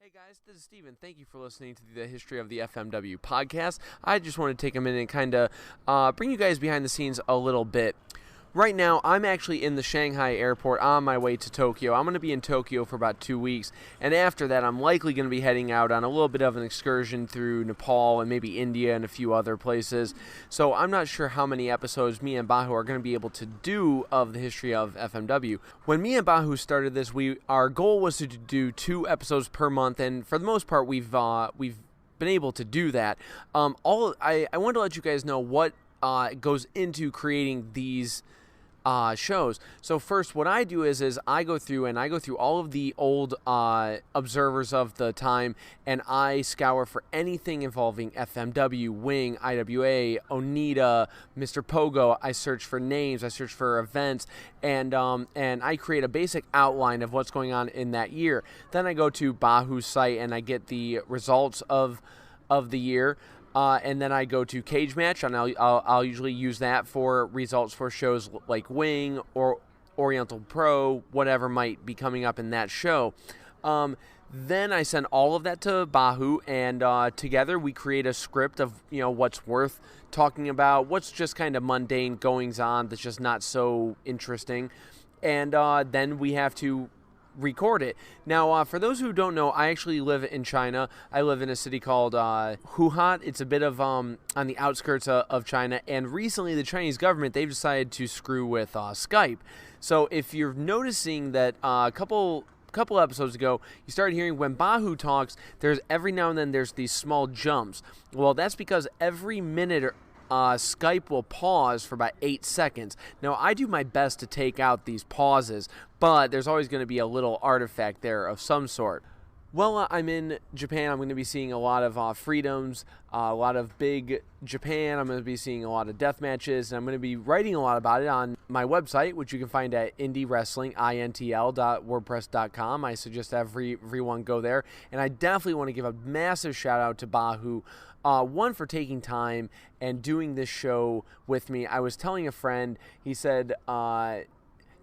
Hey guys, this is Steven. Thank you for listening to the History of the FMW podcast. I just want to take a minute and kind of bring you guys behind the scenes a little bit. Right now, I'm actually in the Shanghai airport on my way to Tokyo. I'm going to be in Tokyo for about 2 weeks, and after that, I'm likely going to be heading out on a little bit of an excursion through Nepal and maybe India and a few other places. So I'm not sure how many episodes me and Bahu are going to be able to do of the history of FMW. When me and Bahu started this, our goal was to do 2 episodes per month, and for the most part, we've been able to do that. I wanted to let you guys know what goes into creating these shows. So first, what I do is I go through all of the old observers of the time, and I scour for anything involving FMW, Wing, IWA, Onita, Mr. Pogo. I search for names, I search for events, and I create a basic outline of what's going on in that year. Then I go to Bahu's site and I get the results of the year. And then I go to Cage Match, and I'll usually use that for results for shows like Wing or Oriental Pro, whatever might be coming up in that show. Then I send all of that to Bahu, and together we create a script of what's worth talking about, what's just kind of mundane goings on that's just not so interesting, and then we have to record it. Now, for those who don't know, I actually live in China. I live in a city called Wuhan. It's a bit of on the outskirts of China, and recently the Chinese government, they've decided to screw with Skype. So if you're noticing that a couple episodes ago, you started hearing when Bahu talks, there's every now and then there's these small jumps. Well, that's because every minute Skype will pause for about 8 seconds. Now, I do my best to take out these pauses, but there's always going to be a little artifact there of some sort. Well, I'm in Japan. I'm going to be seeing a lot of freedoms, a lot of big Japan. I'm going to be seeing a lot of death matches, and I'm going to be writing a lot about it on my website, which you can find at indiewrestling.wordpress.com. I suggest everyone go there, and I definitely want to give a massive shout out to Bahu. One, for taking time and doing this show with me. I was telling a friend, he said,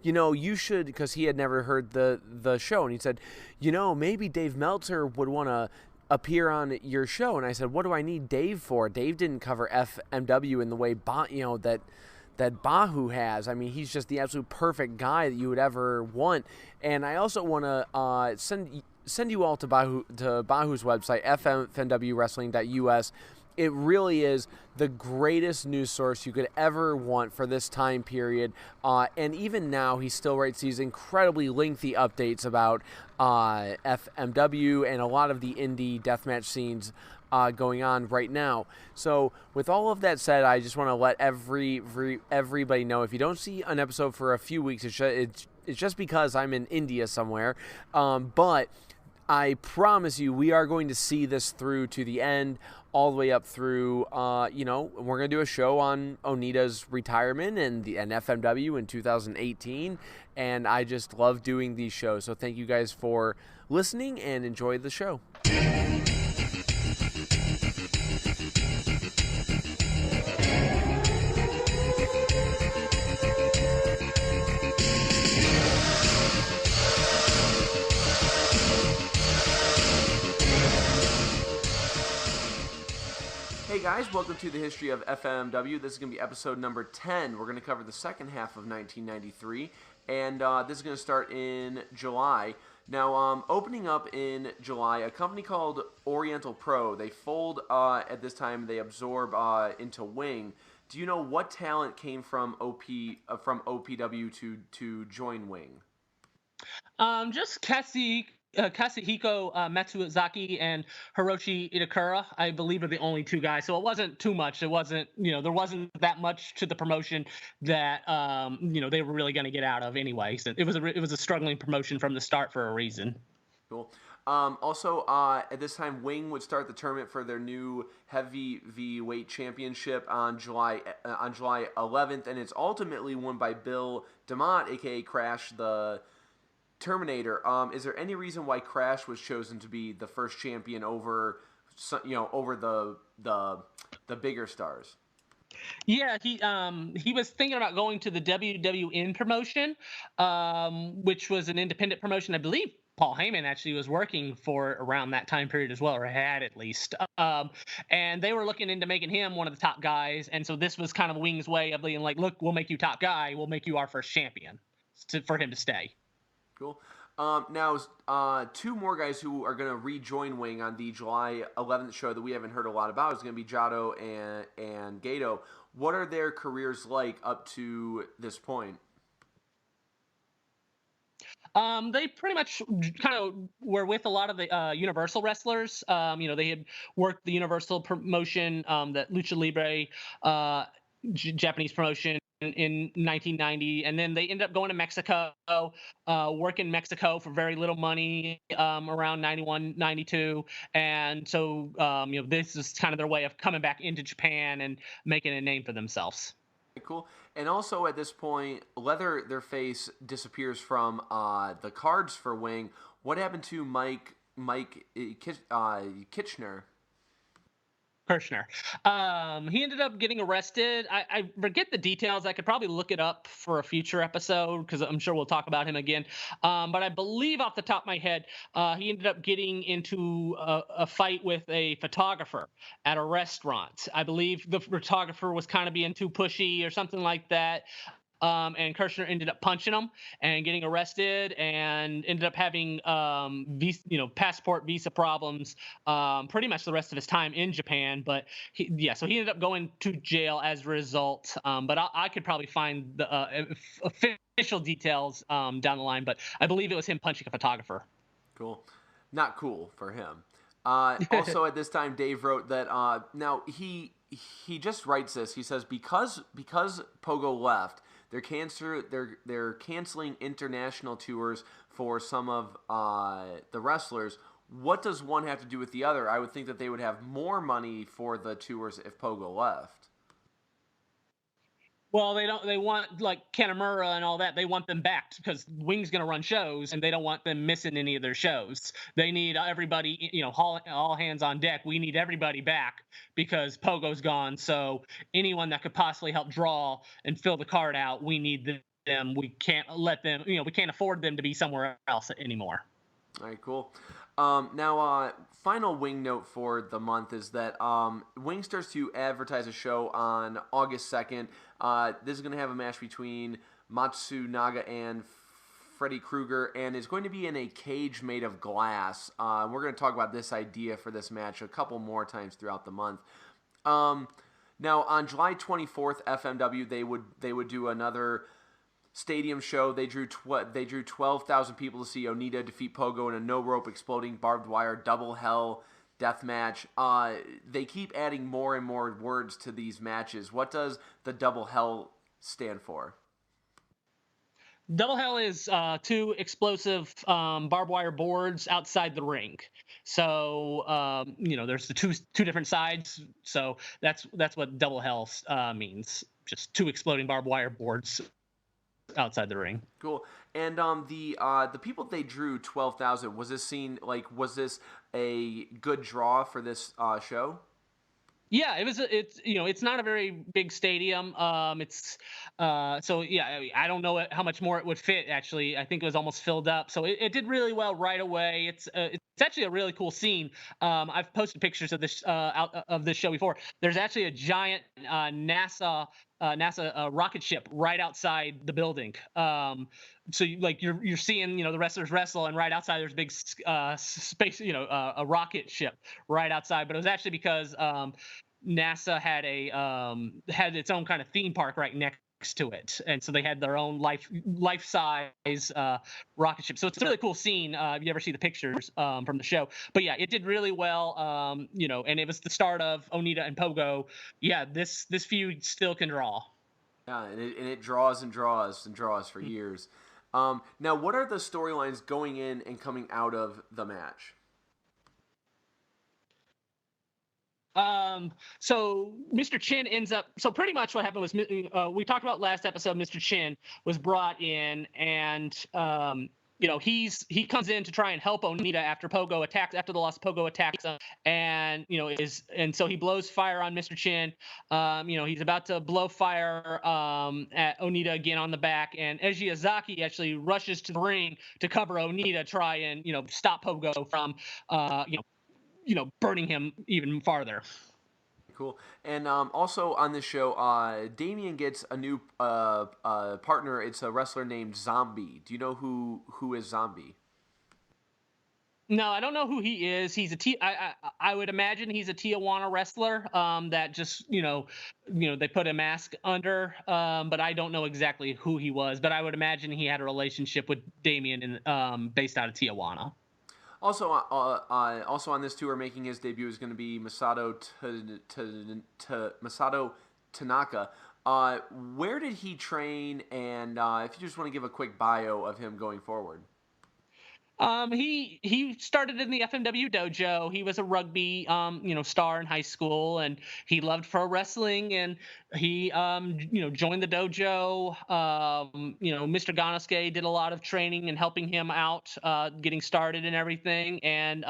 you should, because he had never heard the show, and he said, maybe Dave Meltzer would want to appear on your show. And I said, what do I need Dave for? Dave didn't cover FMW in the way that Bahu has. I mean, he's just the absolute perfect guy that you would ever want. And I also want to send you all to Bahu's website, fmwwrestling.us. It really is the greatest news source you could ever want for this time period. And even now, he still writes these incredibly lengthy updates about FMW and a lot of the indie deathmatch scenes going on right now. So with all of that said, I just want to let everybody know, if you don't see an episode for a few weeks, it's just because I'm in India somewhere. But I promise you, we are going to see this through to the end, all the way up through, we're going to do a show on Onita's retirement and FMW in 2018, and I just love doing these shows. So thank you guys for listening, and enjoy the show. Hey guys, welcome to the History of FMW. This is going to be episode number 10. We're going to cover the second half of 1993, and this is going to start in July. Now, opening up in July, a company called Oriental Pro, they fold at this time, they absorb into Wing. Do you know what talent came from OPW to join Wing? Just Katsuhiko Matsuzaki and Hiroshi Itakura, I believe, are the only 2 guys. So it wasn't too much. It wasn't, there wasn't that much to the promotion that, they were really going to get out of anyway. So it was a struggling promotion from the start for a reason. Cool. Also, at this time, Wing would start the tournament for their new heavyweight championship on July 11th, and it's ultimately won by Bill DeMott, aka Crash the Terminator. Is there any reason why Crash was chosen to be the first champion over the bigger stars? Yeah, he was thinking about going to the WWN promotion, which was an independent promotion, I believe, Paul Heyman actually was working for around that time period as well, or had at least. And they were looking into making him one of the top guys. And so this was kind of Wing's way of being like, look, we'll make you top guy. We'll make you our first champion for him to stay. Cool. Now, two more guys who are going to rejoin Wing on the July 11th show that we haven't heard a lot about is going to be Jado and Gato. What are their careers like up to this point? They pretty much kind of were with a lot of the Universal wrestlers. They had worked the Universal promotion, that Lucha Libre Japanese promotion in 1990, and then they ended up going to Mexico, work in Mexico for very little money around 91, 92. And so, this is kind of their way of coming back into Japan and making a name for themselves. Cool. And also at this point, Leather, their face, disappears from the cards for Wing. What happened to Mike Kitchener? Kirshner. He ended up getting arrested. I forget the details. I could probably look it up for a future episode because I'm sure we'll talk about him again. But I believe off the top of my head, he ended up getting into a fight with a photographer at a restaurant. I believe the photographer was kind of being too pushy or something like that. And Kirshner ended up punching him and getting arrested, and ended up having passport visa problems pretty much the rest of his time in Japan. But so he ended up going to jail as a result. But I could probably find the official details down the line. But I believe it was him punching a photographer. Cool. Not cool for him. Also at this time, Dave wrote that now he just writes this. He says because Pogo left, they're canceling international tours for some of the wrestlers. What does one have to do with the other? I would think that they would have more money for the tours if Pogo left. Well, they don't. They want like Kanemura and all that. They want them back because Wing's going to run shows, and they don't want them missing any of their shows. They need everybody, all hands on deck. We need everybody back because Pogo's gone. So anyone that could possibly help draw and fill the card out, we need them. We can't let them. We can't afford them to be somewhere else anymore. All right, cool. Now, final Wing note for the month is that Wing starts to advertise a show on August 2nd. This is going to have a match between Matsunaga and Freddy Krueger, and it's going to be in a cage made of glass. We're going to talk about this idea for this match a couple more times throughout the month. Now, on July 24th, FMW, they would do another stadium show. They drew 12,000 people to see Onita defeat Pogo in a no rope exploding barbed wire double hell death match. They keep adding more and more words to these matches. What does the double hell stand for? Double hell is two explosive barbed wire boards outside the ring. So there's the two different sides. So that's what double hell means. Just two exploding barbed wire boards outside the ring. Cool. And the people they drew 12,000. Was this a good draw for this show? Yeah, it's not a very big stadium. I don't know how much more it would fit. Actually, I think it was almost filled up, so it did really well right away. It's actually a really cool scene. I've posted pictures of this of this show before. There's actually a giant NASA rocket ship right outside the building. So you're seeing the wrestlers wrestle, and right outside there's a big space, a rocket ship right outside. But it was actually because NASA had had its own kind of theme park right next to it, and so they had their own life size rocket ship. So it's a really cool scene. If you ever see the pictures from the show, but yeah, it did really well. And it was the start of Onita and Pogo. Yeah, this feud still can draw. Yeah, and it draws and draws and draws for years. Now, what are the storylines going in and coming out of the match? So Mr. Chin ends up. So pretty much what happened was we talked about last episode. Mr. Chin was brought in, and he comes in to try and help Onita after Pogo attacks after the loss. Pogo attacks him, and so he blows fire on Mr. Chin. He's about to blow fire at Onita again on the back, and Eiji Azaki actually rushes to the ring to cover Onita, try and stop Pogo from burning him even farther. Cool. And also on this show, Damien gets a new partner. It's a wrestler named Zombie. Do you know who is Zombie? No, I don't know who he is. I would imagine he's a Tijuana wrestler that just they put a mask under, but I don't know exactly who he was. But I would imagine he had a relationship with Damien based out of Tijuana. Also on this tour, making his debut is going to be Masato Tanaka. Where did he train? And if you just want to give a quick bio of him going forward. He started in the FMW dojo. He was a rugby star in high school, and he loved pro wrestling, and he joined the dojo. Mr. Ganosuke did a lot of training and helping him out getting started and everything, and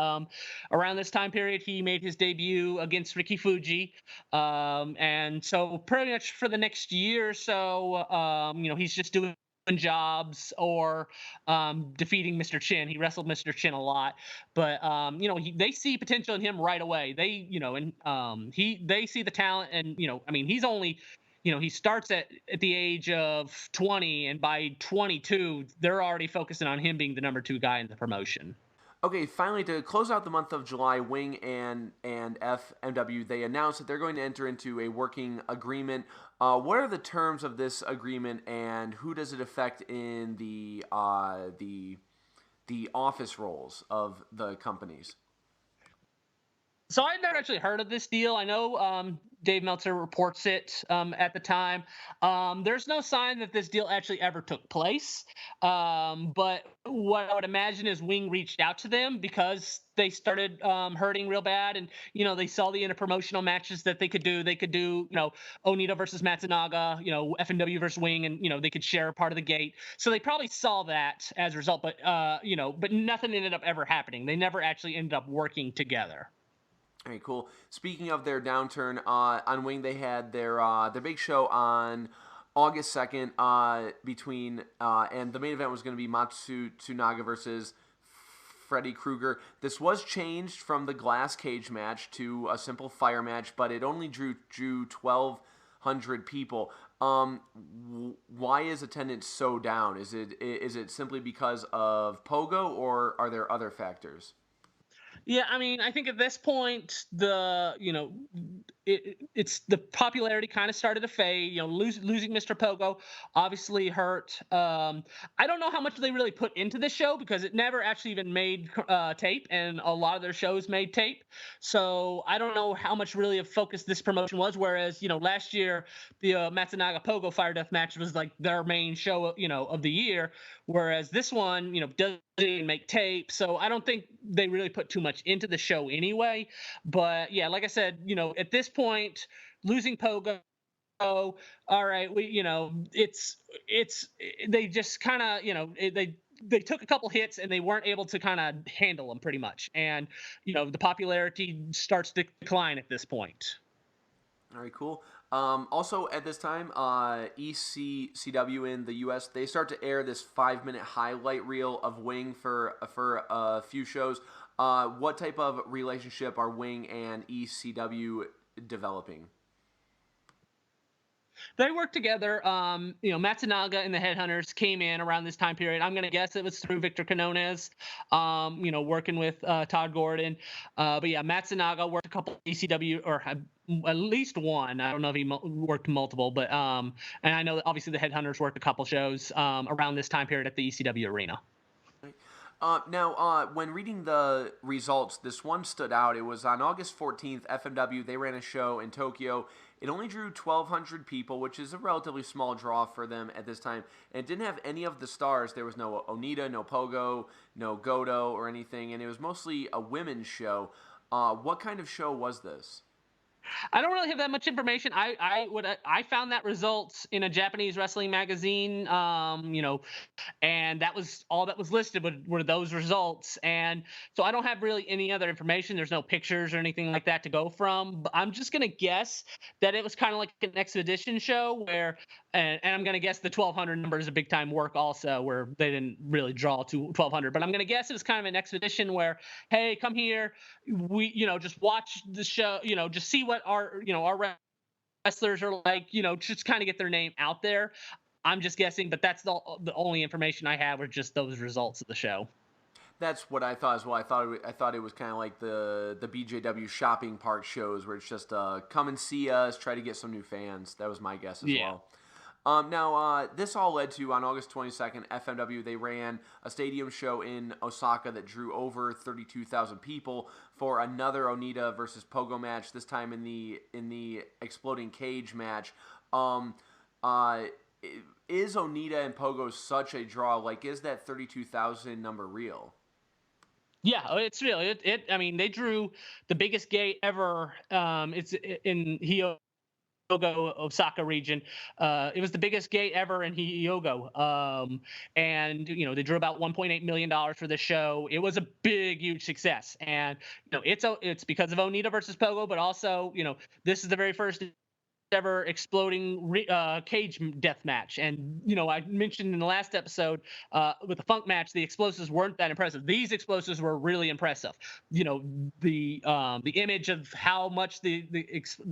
around this time period he made his debut against Ricky Fuji, and so pretty much for the next year or so he's just doing jobs or defeating Mr. Chin. He wrestled Mr. Chin a lot, but they see potential in him right away. They see the talent, and he's only he starts at the age of 20, and by 22 they're already focusing on him being the number 2 guy in the promotion. Okay, finally, to close out the month of July, Wing and FMW, they announced that they're going to enter into a working agreement. What are the terms of this agreement, and who does it affect in the office roles of the companies? So I'd never actually heard of this deal. I know Dave Meltzer reports it at the time. There's no sign that this deal actually ever took place. But what I would imagine is Wing reached out to them because they started hurting real bad, and they saw the interpromotional matches that they could do. They could do Onita versus Matsunaga, FMW versus Wing, and they could share a part of the gate. So they probably saw that as a result. But but nothing ended up ever happening. They never actually ended up working together. All right, cool. Speaking of their downturn, on Wing, they had their big show on August 2nd between and the main event was going to be Matsunaga versus Freddy Krueger. This was changed from the glass cage match to a simple fire match, but it only drew 1,200 people. Why is attendance so down? Is it simply because of Pogo, or are there other factors? Yeah, I think at this point it's the popularity kind of started to fade. Losing Mr. Pogo obviously hurt. I don't know how much they really put into this show because it never actually even made tape, and a lot of their shows made tape. So I don't know how much really of focus this promotion was. Whereas last year the Matsunaga Pogo Fire Death match was like their main show of the year, whereas this one doesn't even make tape. So I don't think they really put too much into the show anyway. But yeah, like I said, at this point, losing Pogo, all right, it's they just kind of they took a couple hits and they weren't able to kind of handle them pretty much, and the popularity starts to decline at this point. All right, cool. Also, at this time, ECCW in the U.S., they start to air this 5-minute highlight reel of Wing for a few shows. What type of relationship are Wing and ECW developing? They worked together. Matsunaga and the Headhunters came in around this time period. I'm going to guess it was through Victor Canones, working with Todd Gordon. But yeah, Matsunaga worked a couple ECW, or at least one. I don't know if he worked multiple, but and I know that obviously the Headhunters worked a couple shows around this time period at the ECW arena. Now, when reading the results, this one stood out. It was on August 14th, FMW, they ran a show in Tokyo. It only drew 1,200 people, which is a relatively small draw for them at this time. And it didn't have any of the stars. There was no Onita, no Pogo, no Goto or anything. And it was mostly a women's show. What kind of show was this? I don't really have that much information. I found that results in a Japanese wrestling magazine. And that was all that was listed were those results. And so I don't have really any other information. There's no pictures or anything like that to go from. But I'm just gonna guess that it was kind of like an expedition show where, and I'm gonna guess the 1200 number is a big time work also, where they didn't really draw to 1200. But I'm gonna guess it was kind of an expedition where, hey, come here, we just watch the show, just see what our wrestlers are like, just kind of get their name out there. I'm just guessing, but that's the only information I have are just those results of the show. That's what I thought as well. I thought it was kind of like the BJW shopping park shows where it's just come and see us, try to get some new fans. That was my guess as Yeah. well. This all led to, on August 22nd, FMW, they ran a stadium show in Osaka that drew over 32,000 people for another Onita versus Pogo match, this time in the exploding cage match. Uh, is Onita and Pogo such a draw? Like, is that 32,000 number real? Yeah, it's real. I mean, they drew the biggest gate ever. It's in Hyogo, Osaka region. It was the biggest gate ever in Hyogo. And they drew about 1.8 million dollars for the show. It was a big, huge success. And it's because of Onita versus Pogo, but also this is the very first ever exploding cage death match. And I mentioned in the last episode with the Funk match, the explosives weren't that impressive. These explosives were really impressive. The image of how much the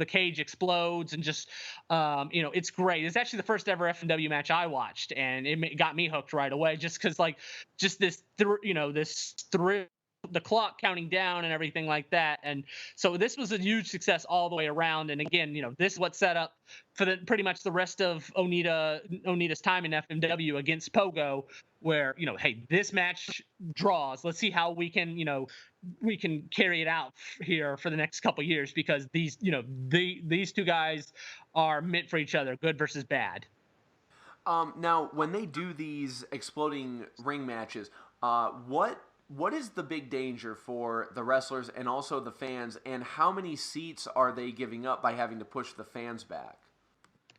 cage explodes and just it's great. It's actually the first ever FMW match I watched, and it got me hooked right away. Just because just this this thrill, the clock counting down and everything like that. And so this was a huge success all the way around. And again, this is what set up for pretty much the rest of Onita's time in FMW against Pogo, where hey, this match draws. Let's see how we can carry it out here for the next couple years, because these two guys are meant for each other, good versus bad. Now, when they do these exploding ring matches, what is the big danger for the wrestlers and also the fans, and how many seats are they giving up by having to push the fans back?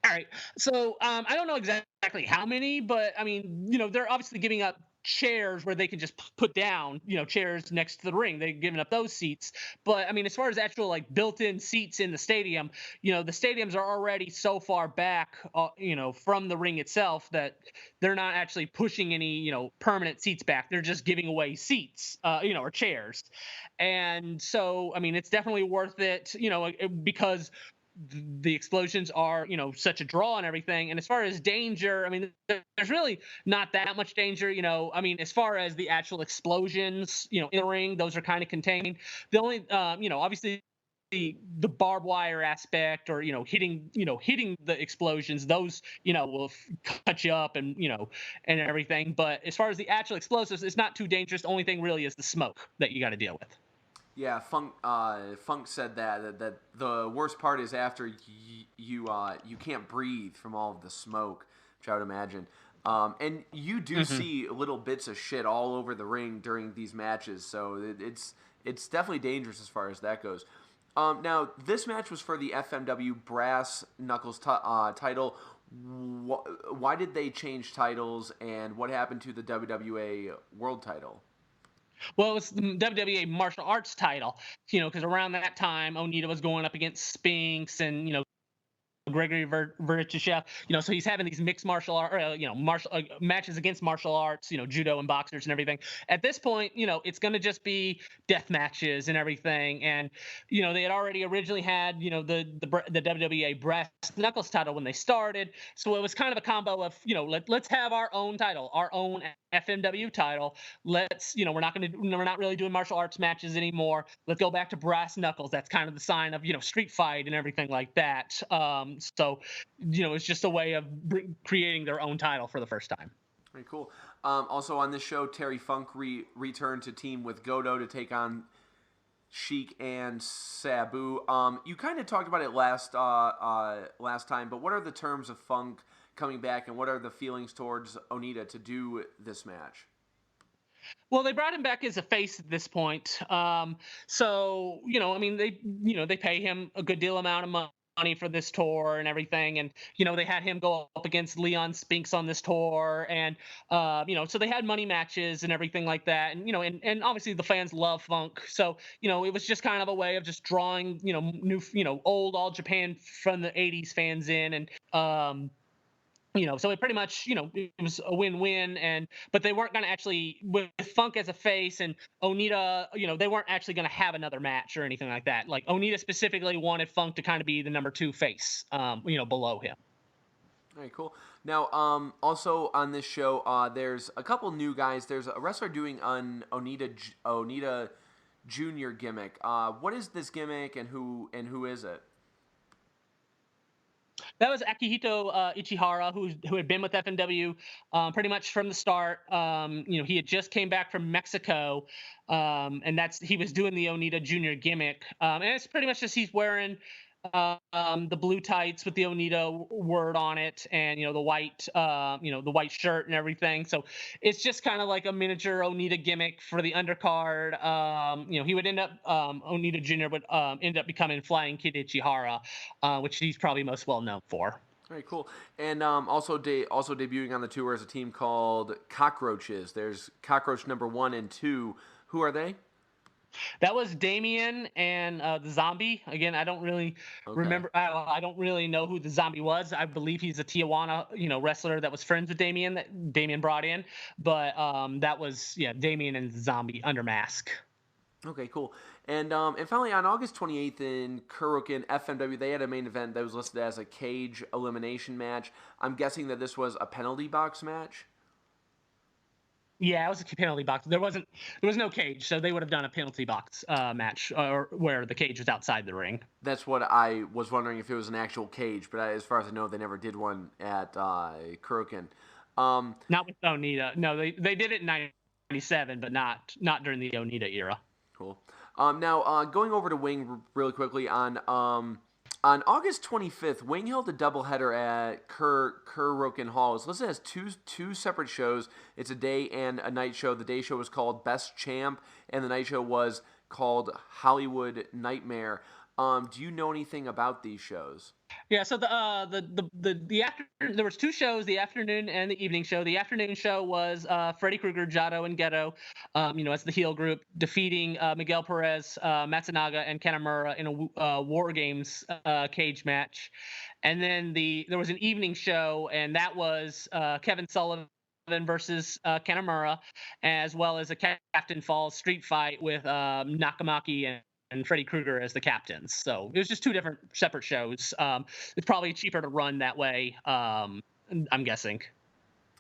All right. So I don't know exactly how many, but I mean, they're obviously giving up chairs where they can just put down, chairs next to the ring. They're giving up those seats. But I mean, as far as actual like built-in seats in the stadium, the stadiums are already so far back, from the ring itself that they're not actually pushing any, permanent seats back. They're just giving away seats, or chairs. And so, I mean, it's definitely worth it, because the explosions are such a draw and everything. And as far as danger, I mean, there's really not that much danger. I mean, as far as the actual explosions in the ring, those are kind of contained. The only obviously the barbed wire aspect, or hitting the explosions, those will cut you up, and and everything. But as far as the actual explosives, it's not too dangerous. The only thing really is the smoke that you got to deal with. Yeah, Funk said that the worst part is after you can't breathe from all of the smoke, which I would imagine. And you do Mm-hmm. see little bits of shit all over the ring during these matches, so it's definitely dangerous as far as that goes. Now, this match was for the FMW Brass Knuckles title. Why did they change titles, and what happened to the WWA World title? Well, it's the WWE martial arts title, because around that time, Onita was going up against Spinks and Gregory Vercheshev, so he's having these mixed martial art, martial matches against martial arts, judo and boxers and everything. At this point, it's going to just be death matches and everything. And they had already originally had the WWA brass knuckles title when they started, so it was kind of a combo of let's have our own title, our own FMW title. Let's we're not really doing martial arts matches anymore. Let's go back to brass knuckles. That's kind of the sign of street fight and everything like that. So it's just a way of creating their own title for the first time. Very cool. Also on this show, Terry Funk returned to team with Godo to take on Sheik and Sabu. You kind of talked about it last time, but what are the terms of Funk coming back, and what are the feelings towards Onita to do this match? Well, they brought him back as a face at this point. So I mean, they pay him a good deal amount of money for this tour and everything, and they had him go up against Leon Spinks on this tour, and so they had money matches and everything like that, and and obviously the fans love Funk, so it was just kind of a way of just drawing new old All Japan from the '80s fans in, and so it pretty much, it was a win-win, but they weren't going to actually, with Funk as a face and Onita, they weren't actually going to have another match or anything like that. Like Onita specifically wanted Funk to kind of be the number 2 face, below him. All right, cool. Now, also on this show, there's a couple new guys. There's a wrestler doing an Onita Junior gimmick. What is this gimmick, and who is it? That was Akihito Ichihara, who had been with FMW pretty much from the start. He had just came back from Mexico, and he was doing the Onita Junior gimmick, and it's pretty much just he's wearing the blue tights with the Onita word on it, and the white shirt and everything. So it's just kind of like a miniature Onita gimmick for the undercard. He would end up Onita Junior would end up becoming Flying Kid Ichihara, which he's probably most well known for. All right, cool. And also debuting on the tour is a team called Cockroaches. There's Cockroach number 1 and 2. Who are they? That was Damien and the Zombie. Again, I don't really remember. I don't really know who the Zombie was. I believe he's a Tijuana, wrestler that was friends with Damien that Damien brought in. But that was Damien and the Zombie under mask. Okay, cool. And finally, on August 28th in Kuroken, FMW, they had a main event that was listed as a cage elimination match. I'm guessing that this was a penalty box match. Yeah, it was a penalty box. There was no cage, so they would have done a penalty box match, or where the cage was outside the ring. That's what I was wondering, if it was an actual cage, but as far as I know, they never did one at Kuroken. Not with Onita. No, they did it in '97, but not during the Onita era. Cool. Now, going over to Wing really quickly, on August 25th, Wing held a doubleheader at Kuroken Hall. It's listed as two separate shows. It's a day and a night show. The day show was called Best Champ, and the night show was called Hollywood Nightmare. Do you know anything about these shows? Yeah, so there was 2 shows, the afternoon and the evening show. The afternoon show was Freddy Krueger, Jado, and Geto, as the heel group, defeating Miguel Perez, Matsunaga, and Kanemura in a War Games cage match. And then there was an evening show, and that was Kevin Sullivan versus Kanemura, as well as a Captain Falls street fight with Nakamaki and Freddy Krueger as the captains. So it was just 2 different separate shows. It's probably cheaper to run that way, I'm guessing.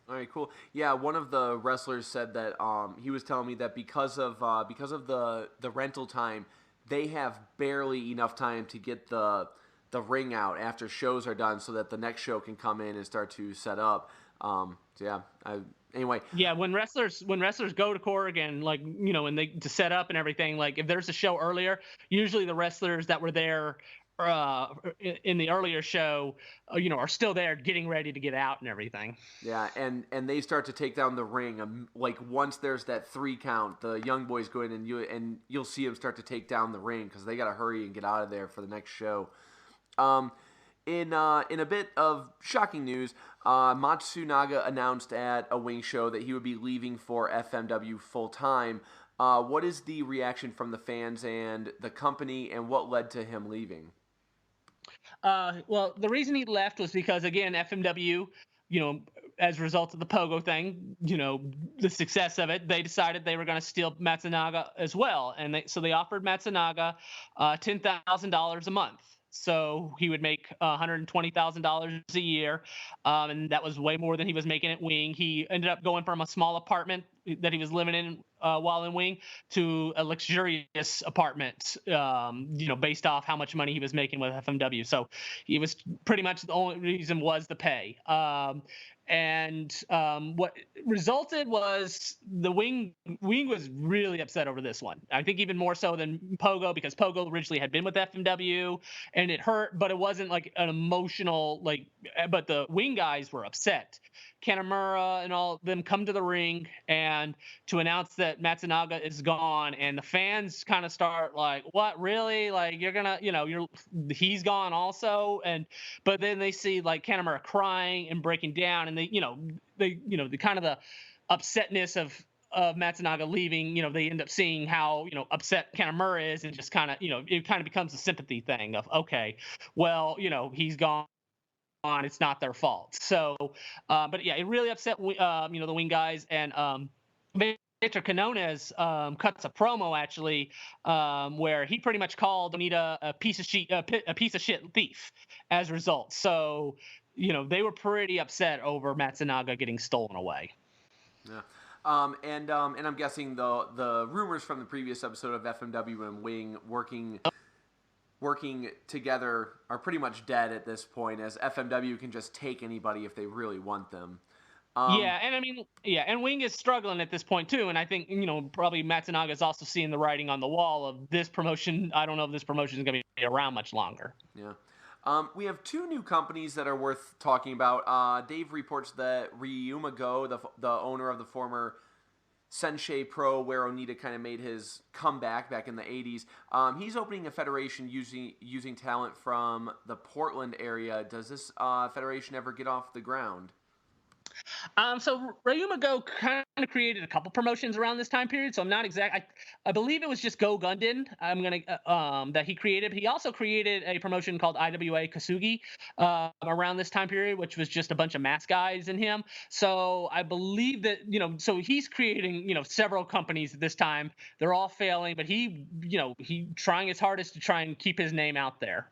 All right, cool. Yeah, one of the wrestlers said that he was telling me that because of the rental time, they have barely enough time to get the ring out after shows are done, so that the next show can come in and start to set up. So yeah, anyway. Yeah, when wrestlers go to Corrigan, like, and they to set up and everything, like if there's a show earlier, usually the wrestlers that were there in the earlier show, are still there getting ready to get out and everything. Yeah, and they start to take down the ring. Like once there's that 3 count, the young boys go in and you'll see them start to take down the ring because they got to hurry and get out of there for the next show. In a bit of shocking news, Matsunaga announced at a Wing show that he would be leaving for FMW full time. What is the reaction from the fans and the company, and what led to him leaving? Well, the reason he left was because, again, FMW, as a result of the Pogo thing, the success of it, they decided they were going to steal Matsunaga as well, and so they offered Matsunaga $10,000 a month. So he would make $120,000 a year, and that was way more than he was making at Wing. He ended up going from a small apartment that he was living in while in Wing to a luxurious apartment, based off how much money he was making with FMW. So he was pretty much the only reason was the pay. And what resulted was the Wing was really upset over this one. I think even more so than Pogo, because Pogo originally had been with FMW and it hurt, but it wasn't like an emotional like. But the Wing guys were upset. Kanemura and all of them come to the ring and to announce that Matsunaga is gone, and the fans kind of start like, "What, really? Like you're gonna, he's gone also?" And but then they see like Kanemura crying and breaking down, and the kind of the upsetness of Matsunaga leaving, they end up seeing how upset Kanemura is, and just kind of it kind of becomes a sympathy thing of, okay, well, he's gone, it's not their fault. So, but yeah, it really upset the Wing guys, and Victor Canones cuts a promo actually, where he pretty much called Onita a piece of shit thief as a result. So they were pretty upset over Matsunaga getting stolen away. Yeah. And I'm guessing the rumors from the previous episode of FMW and Wing working together are pretty much dead at this point, as FMW can just take anybody if they really want them. Yeah, and I mean, yeah, and Wing is struggling at this point too, and I think probably Matsunaga is also seeing the writing on the wall of this promotion. I don't know if this promotion is going to be around much longer. Yeah. We have two new companies that are worth talking about. Dave reports that Ryuma Go, the owner of the former Sensei Pro, where Onita kind of made his comeback back in the 80s, he's opening a federation using talent from the Portland area. Does this federation ever get off the ground? So Ryuma Go kind of created a couple promotions around this time period. So I'm not exact. I believe it was just Go Gundam. That he created. He also created a promotion called IWA Kasugi around this time period, which was just a bunch of mask guys in him. So I believe that so he's creating several companies at this time. They're all failing, but he trying his hardest to try and keep his name out there.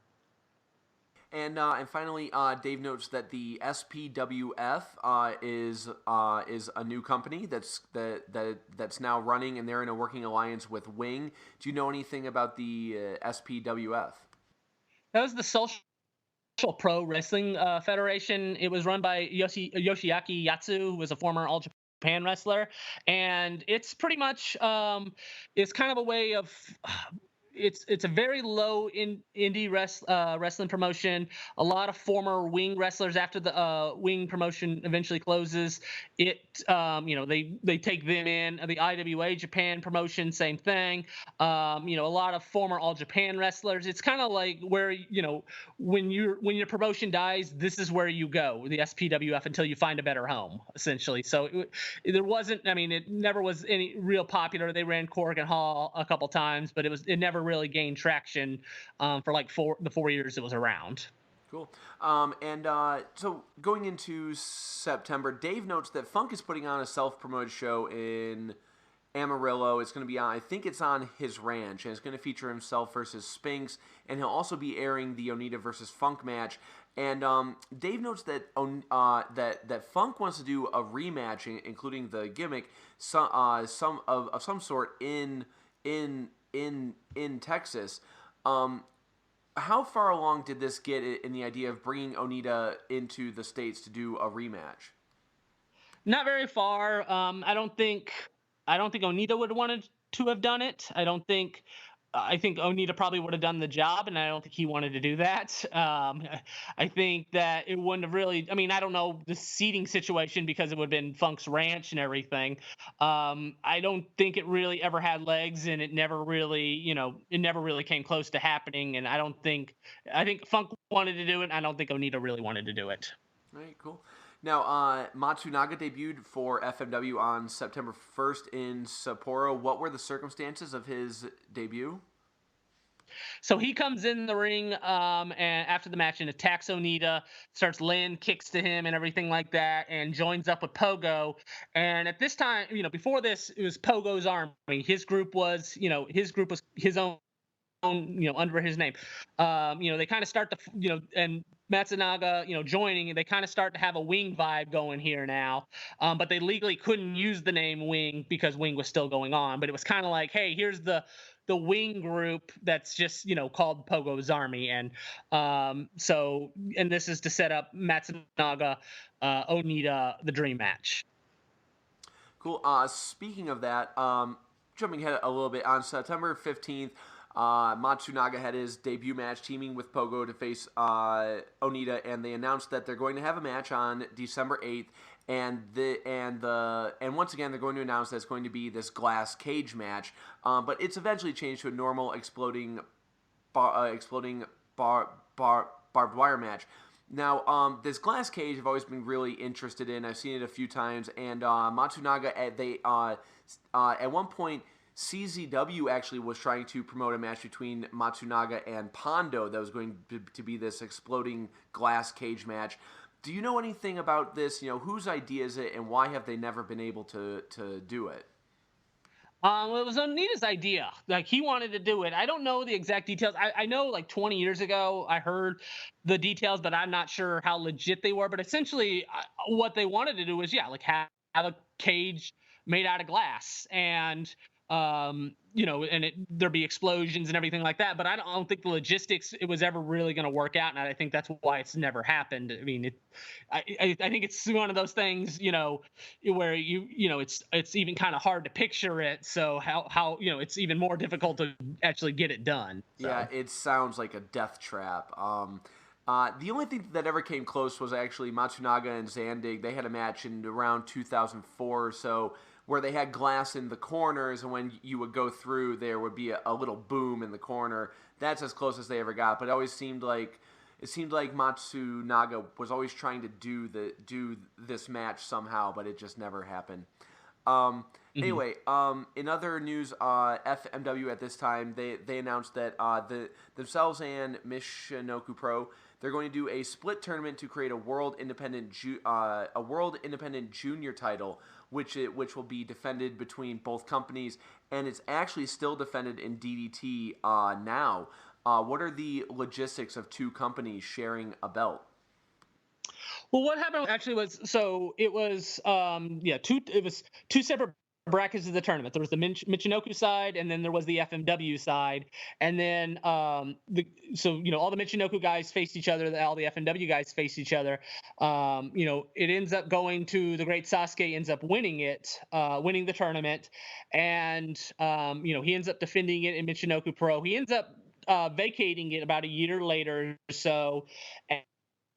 And finally, Dave notes that the SPWF is a new company that's now running, and they're in a working alliance with Wing. Do you know anything about the SPWF? That was the Social Pro Wrestling Federation. It was run by Yoshiaki Yatsu, who was a former All Japan wrestler, and it's pretty much it's kind of a way of it's a very low indie wrestling promotion. A lot of former Wing wrestlers, after the Wing promotion eventually closes, they take them in. The IWA Japan promotion, same thing. A lot of former All Japan wrestlers. It's kind of like where when your promotion dies, this is where you go, the SPWF, until you find a better home, essentially. So there wasn't. I mean, it never was any real popular. They ran Cork and Hall a couple times, but it never really gained traction for like the 4 years it was around. Cool. So going into September, Dave notes that Funk is putting on a self-promoted show in Amarillo. It's going to be on, I think it's on his ranch, and it's going to feature himself versus Spinks, and he'll also be airing the Onita versus Funk match. And Dave notes that that Funk wants to do a rematch, including the gimmick, of some sort in Texas. How far along did this get in the idea of bringing Onita into the States to do a rematch? Not very far. I don't think Onita would have wanted to have done it. I think Onita probably would have done the job, and I don't think he wanted to do that. I think that it wouldn't have really. I mean, I don't know the seating situation because it would have been Funk's ranch and everything. I don't think it really ever had legs, and it never really came close to happening. And I think Funk wanted to do it, and I don't think Onita really wanted to do it. All right, cool. Now, Matsunaga debuted for FMW on September 1st in Sapporo. What were the circumstances of his debut? So he comes in the ring and after the match and attacks Onita, starts laying kicks to him and everything like that, and joins up with Pogo. And at this time, before this, it was Pogo's army. His group was his own, under his name. They kind of start to, and Matsunaga, joining, and they kind of start to have a Wing vibe going here now. But they legally couldn't use the name Wing because Wing was still going on. But it was kind of like, hey, here's the Wing group that's just, called Pogo's Army. And and this is to set up Matsunaga, Onita, the dream match. Cool. Speaking of that, jumping ahead a little bit, on September 15th, Matsunaga had his debut match teaming with Pogo to face Onita, and they announced that they're going to have a match on December 8th. And once again they're going to announce that it's going to be this glass cage match, but it's eventually changed to a normal exploding barbed wire match. Now, this glass cage I've always been really interested in. I've seen it a few times, and Matsunaga at one point CZW actually was trying to promote a match between Matsunaga and Pondo that was going to be this exploding glass cage match. Do you know anything about this? Whose idea is it, and why have they never been able to do it? It was Onita's idea. Like, he wanted to do it. I don't know the exact details. I know like 20 years ago I heard the details, but I'm not sure how legit they were. But essentially, what they wanted to do was, yeah, like have a cage made out of glass, and and there'd be explosions and everything like that. But I don't think the logistics it was ever really going to work out, and I think that's why it's never happened. I mean, I think it's one of those things, where it's even kind of hard to picture it. So how it's even more difficult to actually get it done. So. Yeah, it sounds like a death trap. The only thing that ever came close was actually Matsunaga and Zandig. They had a match in around 2004 or so where they had glass in the corners, and when you would go through, there would be a little boom in the corner. That's as close as they ever got. But it always seemed like Matsunaga was always trying to do this match somehow, but it just never happened. Anyway, in other news, FMW at this time they announced that themselves and Michinoku Pro, they're going to do a split tournament to create a world independent junior title, which will be defended between both companies, and it's actually still defended in DDT now. What are the logistics of two companies sharing a belt? Well, what happened actually was, so it was two separate brackets of the tournament. There was the Michinoku side, and then there was the FMW side, and then all the Michinoku guys faced each other, all the FMW guys faced each other. It ends up going to the Great Sasuke, ends up winning the tournament, and he ends up defending it in Michinoku Pro. He ends up vacating it about a year later or so,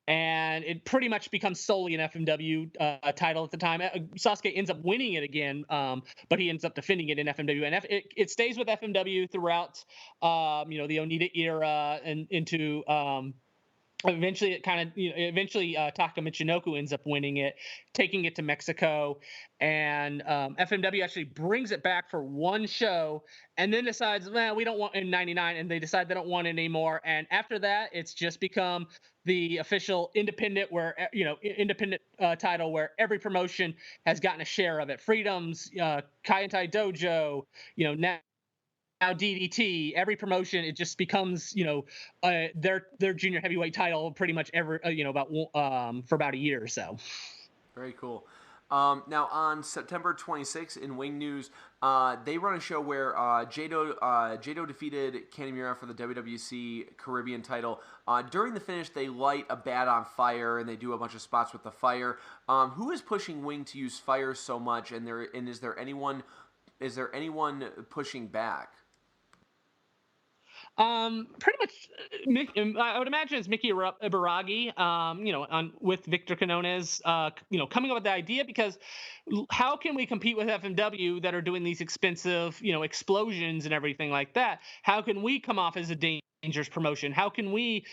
and it pretty much becomes solely an FMW title at the time. Sasuke ends up winning it again, but he ends up defending it in FMW, and it stays with FMW throughout, the Onita era and into. Eventually, Taka Michinoku ends up winning it, taking it to Mexico, and FMW actually brings it back for one show, and then decides, man, we don't want in '99, and they decide they don't want it anymore. And after that, it's just become the official independent, title where every promotion has gotten a share of it. Freedom's, Kaientai Dojo, now DDT, every promotion, it just becomes their junior heavyweight title pretty much for about a year or so. Very cool. Now on September 26th in Wing News, they run a show where Jado defeated Kanemura for the WWC Caribbean title. During the finish, they light a bat on fire and they do a bunch of spots with the fire. Who is pushing Wing to use fire so much? And is there anyone pushing back? Pretty much, I would imagine it's Mickey Ibaragi, with Victor Canones, coming up with the idea, because how can we compete with FMW that are doing these expensive, explosions and everything like that? How can we come off as a dangerous promotion? How can we,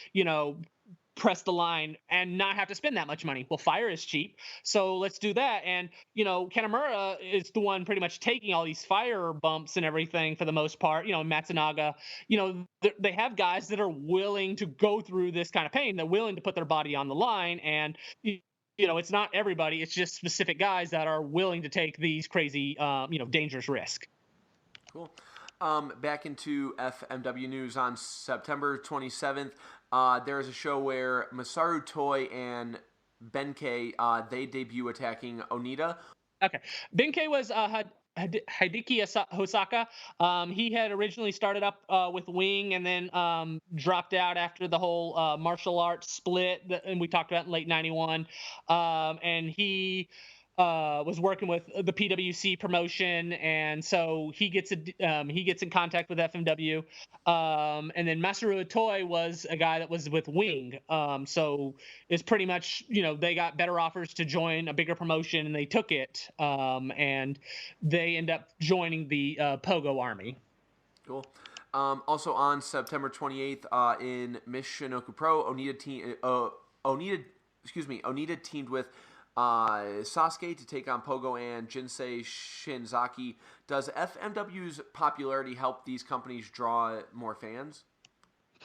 press the line and not have to spend that much money? Well, fire is cheap, so let's do that. And Kanemura is the one pretty much taking all these fire bumps and everything for the most part. Matsunaga, they have guys that are willing to go through this kind of pain. They're willing to put their body on the line, and it's not everybody, it's just specific guys that are willing to take these crazy dangerous risks. Cool. Back into FMW news on September 27th. There is a show where Masaru Toi and Benkei, they debut attacking Onita. Okay. Benkei was Hideki Hosaka. He had originally started up with Wing, and then dropped out after the whole martial arts split, and we talked about in late '91. And he was working with the PWC promotion, and so he gets in contact with FMW, and then Masaru Itoy was a guy that was with Wing, so it's pretty much they got better offers to join a bigger promotion, and they took it, and they end up joining the Pogo Army. Cool. Also on September 28th in Michinoku Pro, Onita teamed with Sasuke to take on Pogo and Jinsei Shinzaki. Does FMW's popularity help these companies draw more fans?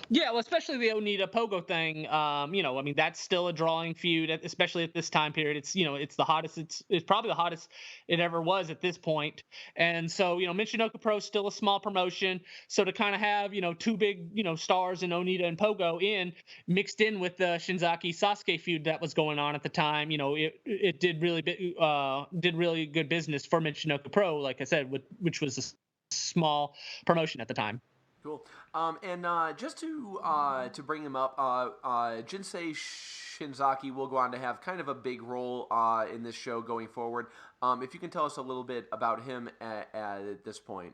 Yeah, well, especially the Onita Pogo thing. I mean, that's still a drawing feud, especially at this time period. It's the hottest. It's probably the hottest it ever was at this point. And so, Michinoku Pro is still a small promotion. So to kind of have, two big, stars in Onita and Pogo mixed in with the Shinzaki Sasuke feud that was going on at the time, it did really good business for Michinoku Pro, like I said, which was a small promotion at the time. Cool. And just to bring him up, Jinsei Shinzaki will go on to have kind of a big role in this show going forward. If you can tell us a little bit about him at this point.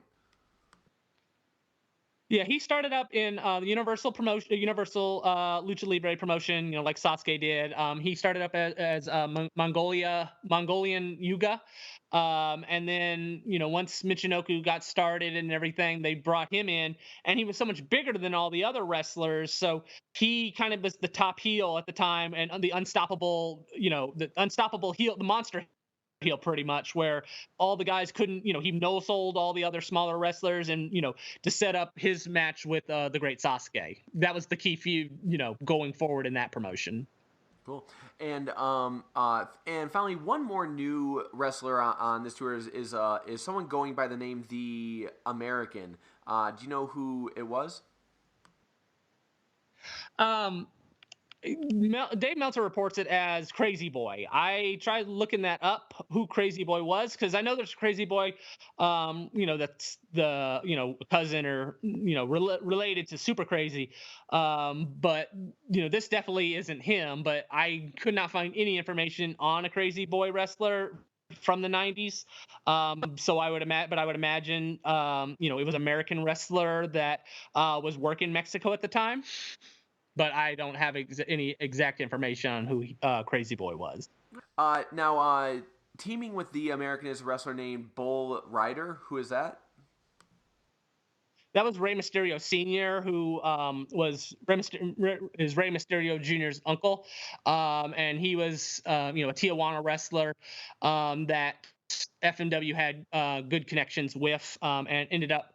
Yeah, he started up in the Universal promotion, Universal Lucha Libre promotion, like Sasuke did. He started up as Mongolian Yuga, and then once Michinoku got started and everything, they brought him in, and he was so much bigger than all the other wrestlers, so he kind of was the top heel at the time, and the unstoppable heel, the monster heel, pretty much, where all the guys couldn't, he no sold all the other smaller wrestlers, and to set up his match with the great Sasuke. That was the key feud, going forward in that promotion. Cool. And finally, one more new wrestler on this tour is someone going by the name The American. Do you know who it was? Dave Meltzer reports it as Crazy Boy. I tried looking that up, who Crazy Boy was, because I know there's Crazy Boy, that's the cousin or related to Super Crazy, but this definitely isn't him. But I could not find any information on a Crazy Boy wrestler from the 90s. So I would imagine it was an American wrestler that was working Mexico at the time, but I don't have any exact information on who Crazy Boy was. Now, teaming with The American is a wrestler named Bull Rider. Who is that? That was Rey Mysterio Sr., who was Rey Mysterio Jr.'s uncle, and he was a Tijuana wrestler that FMW had good connections with, and ended up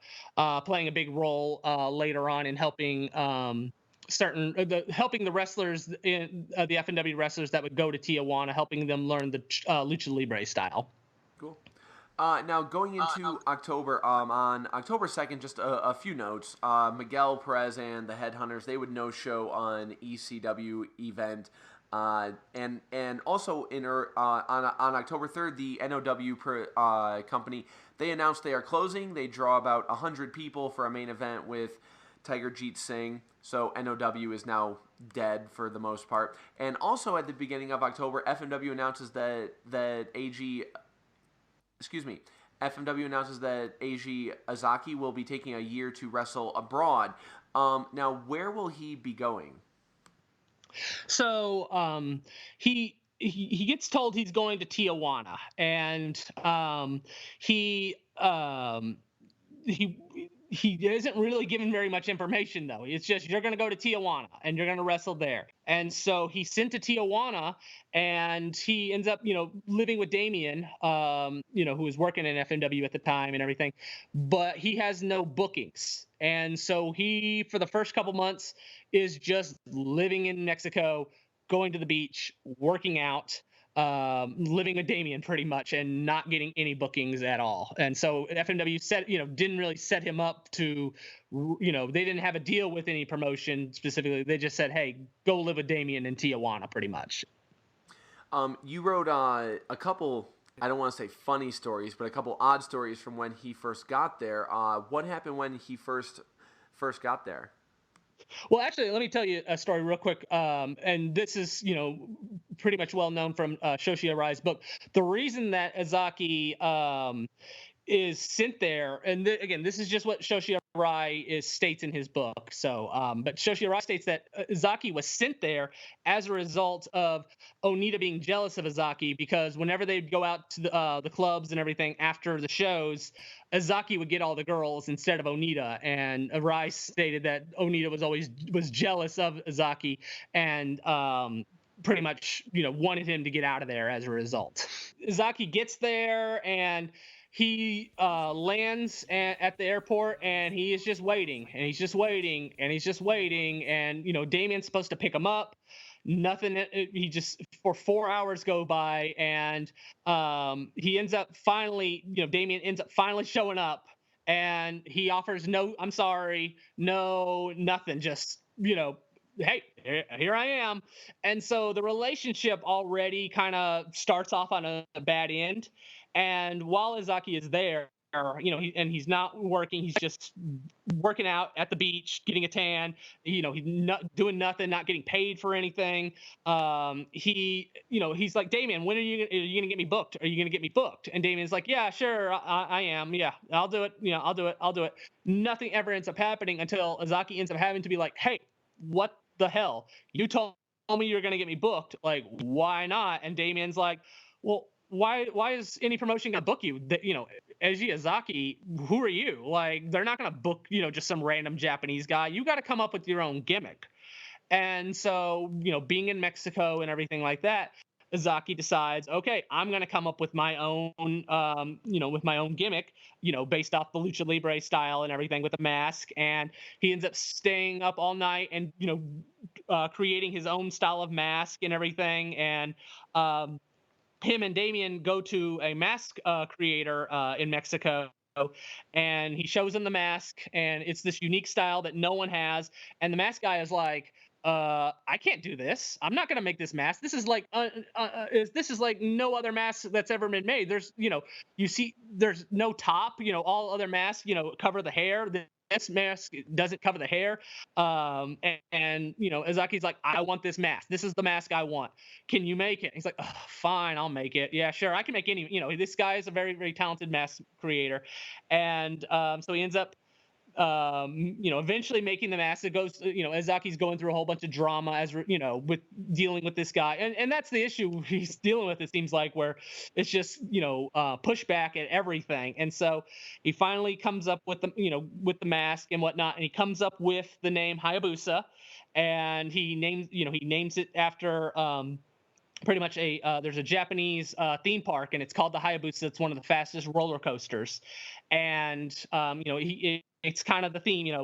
playing a big role later on in helping helping the wrestlers in the FMW wrestlers that would go to Tijuana, helping them learn the lucha libre style. Cool. Now going into October, on October 2nd, just a few notes. Miguel Perez and the Headhunters, they would no show on ECW event. And also on October 3rd, the NOW company, they announced they are closing. They draw about 100 people for a main event with Tiger Jeet Singh. So NOW is now dead for the most part. And also at the beginning of October, FMW announces that AG Azaki will be taking a year to wrestle abroad. Now, where will he be going? So he gets told he's going to Tijuana, and he isn't really given very much information, though. It's just, you're going to go to Tijuana and you're going to wrestle there. And so he's sent to Tijuana, and he ends up, living with Damien, who was working in FMW at the time and everything, but he has no bookings. And so he, for the first couple months, is just living in Mexico, going to the beach, working out, living with Damien pretty much, and not getting any bookings at all. And so FMW didn't really set him up to, they didn't have a deal with any promotion specifically. They just said, hey, go live with Damien in Tijuana, pretty much. You wrote a couple, I don't want to say funny stories, but a couple odd stories from when he first got there. What happened when he first got there? Well, actually, let me tell you a story real quick. And this is, pretty much well known from Shoshi Arai's book. The reason that Azaki is sent there, and again, this is just what Shoshi Arai states in his book. So, but Shoshi Arai states that Izaki was sent there as a result of Onita being jealous of Izaki, because whenever they'd go out to the clubs and everything after the shows, Izaki would get all the girls instead of Onita, and Arai stated that Onita was jealous of Izaki, and pretty much wanted him to get out of there as a result. Izaki gets there, and he lands at the airport, and he is just waiting, and he's just waiting, and he's just waiting, and Damien's supposed to pick him up. Nothing. He just, for 4 hours go by, and he ends up finally, Damien ends up finally showing up, and he offers no, I'm sorry, no, nothing, just hey, here I am. And so the relationship already kind of starts off on a bad end. And while Izaki is there, he's not working, he's just working out at the beach, getting a tan. He's not doing nothing, not getting paid for anything. He's like, Damien, when are you gonna get me booked? Are you gonna get me booked? And Damien's like, yeah, sure, I am. Yeah, I'll do it. I'll do it. Nothing ever ends up happening until Izaki ends up having to be like, hey, what the hell? You told me you were going to get me booked. Like, why not? And Damien's like, well, why is any promotion going to book you? Eiji Izaki, who are you? Like, they're not going to book, just some random Japanese guy. You got to come up with your own gimmick. And so, being in Mexico and everything like that, Izaki decides, okay, I'm going to come up with my own, with my own gimmick, based off the lucha libre style and everything, with a mask. And he ends up staying up all night and, creating his own style of mask and everything. And him and Damien go to a mask creator in Mexico. And he shows him the mask, and it's this unique style that no one has. And the mask guy is like, I can't do this. I'm not gonna make this mask. This is like this is like no other mask that's ever been made. There's you see there's no top. All other masks cover the hair. This mask doesn't cover the hair. And Izaki's like, I want this mask. This is the mask I want. Can you make it? He's like, oh, fine, I'll make it. Yeah, sure, I can make any. This guy is a very, very talented mask creator, and so he ends up eventually making the mask. It goes, Izaki's going through a whole bunch of drama with dealing with this guy, and that's the issue he's dealing with. It seems like, where it's just pushback at everything, and so he finally comes up with the mask and whatnot, and he comes up with the name Hayabusa, and he names it after. Pretty much there's a Japanese theme park, and it's called the Hayabusa. It's one of the fastest roller coasters, and it's kind of the theme,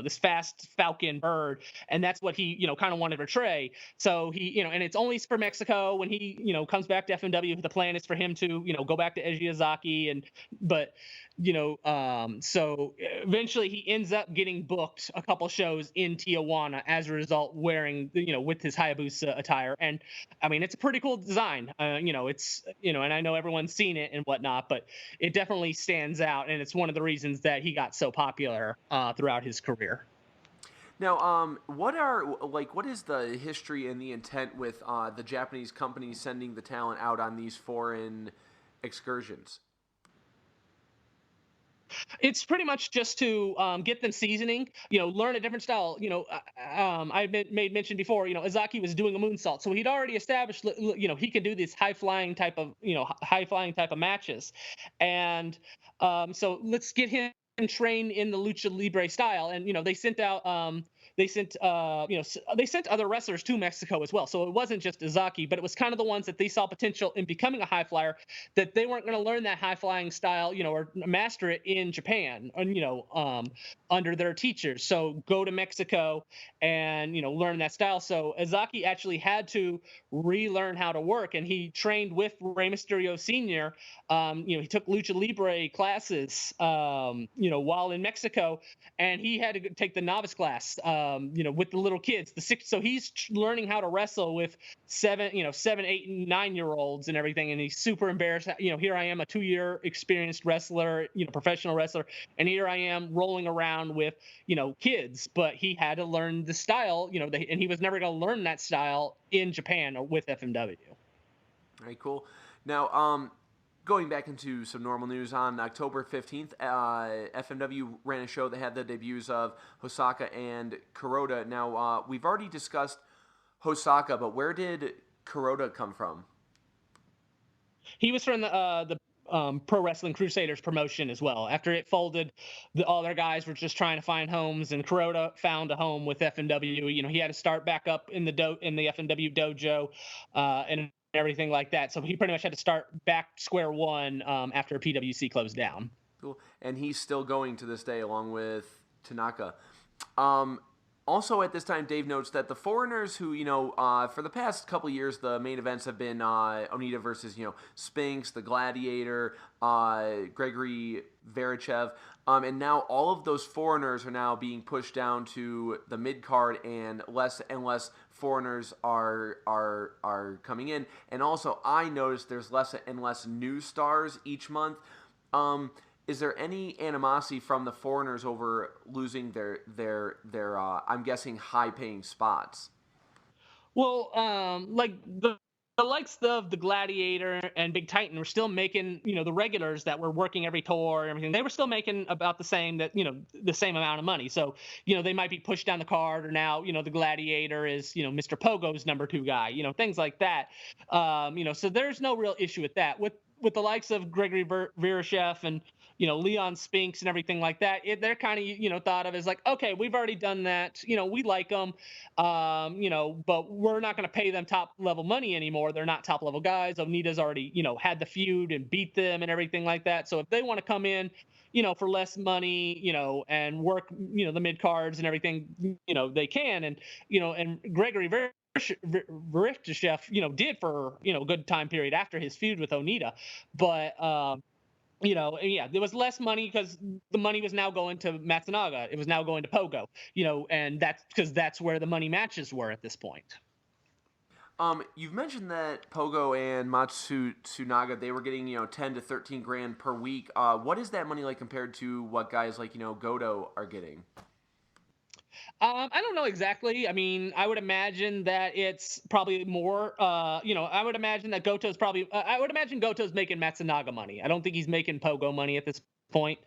this fast falcon bird, and that's what he kind of wanted to portray. So he and it's only for Mexico. When he comes back to FMW, the plan is for him to go back to Eiji Izaki, but so eventually he ends up getting booked a couple shows in Tijuana as a result, wearing with his Hayabusa attire. And I mean, it's a pretty cool design. It's and I know everyone's seen it and whatnot, but it definitely stands out, and it's one of the reasons that he got so popular throughout his career. Now, what is the history and the intent with the Japanese companies sending the talent out on these foreign excursions? It's pretty much just to get them seasoning, learn a different style. I made mention before, Izaki was doing a moonsault, so he'd already established, he could do these high flying type of matches, and so let's get him trained in the lucha libre style. And they sent out they sent other wrestlers to Mexico as well. So it wasn't just Izaki, but it was kind of the ones that they saw potential in becoming a high flyer, that they weren't going to learn that high flying style, or master it in Japan, under their teachers. So go to Mexico and learn that style. So Izaki actually had to relearn how to work, and he trained with Rey Mysterio Sr. He took lucha libre classes, while in Mexico, and he had to take the novice class, with the little kids, the six. So he's learning how to wrestle with 7, 8, and 9 year olds and everything, and he's super embarrassed. Here I am, a 2-year experienced wrestler, professional wrestler, and here I am rolling around with kids. But he had to learn the style, and he was never going to learn that style in Japan or with FMW. All right, cool. Now, going back into some normal news, on October 15th, FMW ran a show that had the debuts of Hosaka and Kuroda. Now, we've already discussed Hosaka, but where did Kuroda come from? He was from the Pro Wrestling Crusaders promotion as well. After it folded, all their guys were just trying to find homes, and Kuroda found a home with FMW. He had to start back up in the FMW dojo, and everything like that. So he pretty much had to start back square one after PWC closed down. Cool. And he's still going to this day, along with Tanaka. Also, at this time, Dave notes that the foreigners who, for the past couple years, the main events have been Onita versus, Spinks, the Gladiator, Gregory Verichev. And now all of those foreigners are now being pushed down to the mid-card, and less foreigners are coming in. And also, I noticed there's less and less new stars each month. Is there any animosity from the foreigners over losing their I'm guessing, high-paying spots? Well, like the likes of the Gladiator and Big Titan were still making, the regulars that were working every tour and everything. They were still making about the same the same amount of money. So, they might be pushed down the card, or now, the Gladiator is, Mr. Pogo's number 2 guy, things like that. So there's no real issue with that. With the likes of Gregory Virashev and, Leon Spinks and everything like that, they're kind of, thought of as like, okay, we've already done that. We like them, but we're not going to pay them top level money anymore. They're not top level guys. Onita's already, had the feud and beat them and everything like that. So if they want to come in, for less money, and work, the mid cards and everything, they can. And Gregory Verichev, did for, a good time period after his feud with Onita. But, there was less money because the money was now going to Matsunaga. It was now going to Pogo, and that's because that's where the money matches were at this point. You've mentioned that Pogo and Matsunaga, they were getting, 10 to 13 grand per week. What is that money like compared to what guys like, Goto are getting? I don't know exactly. I mean, I would imagine that it's probably more. I would imagine that Goto's probably. I would imagine Goto's making Matsunaga money. I don't think he's making Pogo money at this point.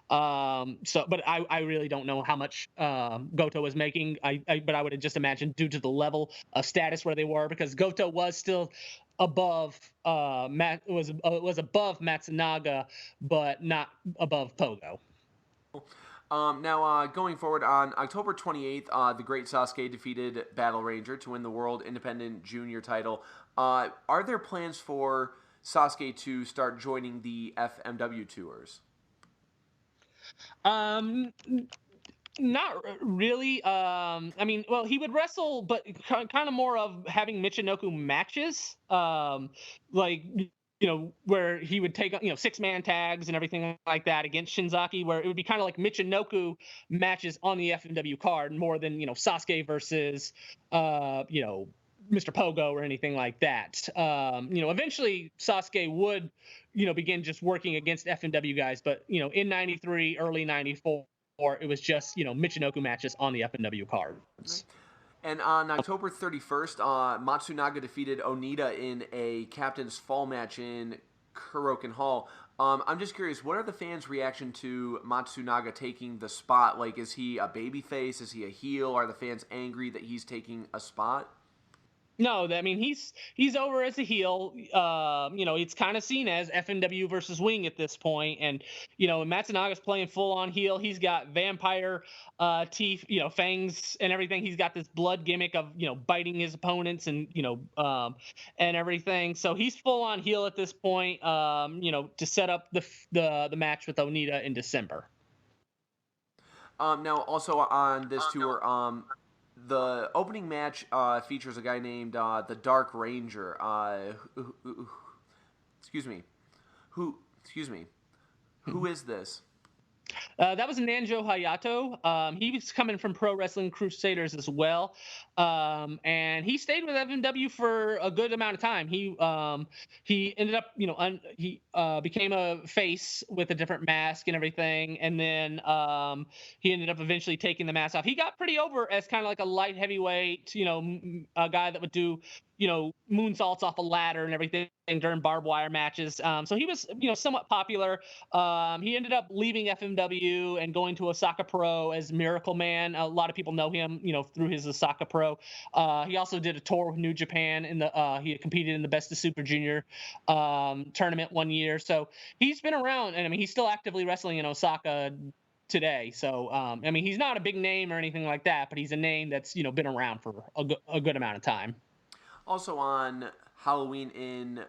But I really don't know how much Goto was making. But I would just imagine due to the level of status where they were, because Goto was still above was above Matsunaga, but not above Pogo. Now, going forward, on October 28th, the Great Sasuke defeated Battle Ranger to win the World Independent Junior title. Are there plans for Sasuke to start joining the FMW tours? Not really. I mean, well, he would wrestle, but kind of more of having Michinoku matches. Like, where he would take, 6-man tags and everything like that against Shinzaki, where it would be kind of like Michinoku matches on the FMW card more than, Sasuke versus, Mr. Pogo or anything like that. Eventually Sasuke would, begin just working against FMW guys, but, in 93, early 94, it was just, Michinoku matches on the FMW cards. And on October 31st, Matsunaga defeated Onita in a Captain's Fall match in Kuroken Hall. I'm just curious, what are the fans' reaction to Matsunaga taking the spot? Like, is he a babyface? Is he a heel? Are the fans angry that he's taking a spot? No, I mean, he's over as a heel. It's kind of seen as FMW versus Wing at this point, and Matsunaga's playing full on heel. He's got vampire teeth, fangs and everything. He's got this blood gimmick of biting his opponents and and everything. So he's full on heel at this point. To set up the match with Onita in December. Now, also on this tour, the opening match features a guy named the Dark Ranger. Who is this? That was Nanjo Hayato. He was coming from Pro Wrestling Crusaders as well, and he stayed with FMW for a good amount of time. He ended up, he became a face with a different mask and everything, and then he ended up eventually taking the mask off. He got pretty over as kind of like a light heavyweight, a guy that would do moonsaults off a ladder and everything during barbed wire matches. So he was, somewhat popular. He ended up leaving FMW and going to Osaka Pro as Miracle Man. A lot of people know him, through his Osaka Pro. He also did a tour with New Japan in the. He competed in the Best of Super Junior tournament one year. So he's been around, and I mean he's still actively wrestling in Osaka today. So I mean he's not a big name or anything like that, but he's a name that's been around for a good amount of time. Also on Halloween in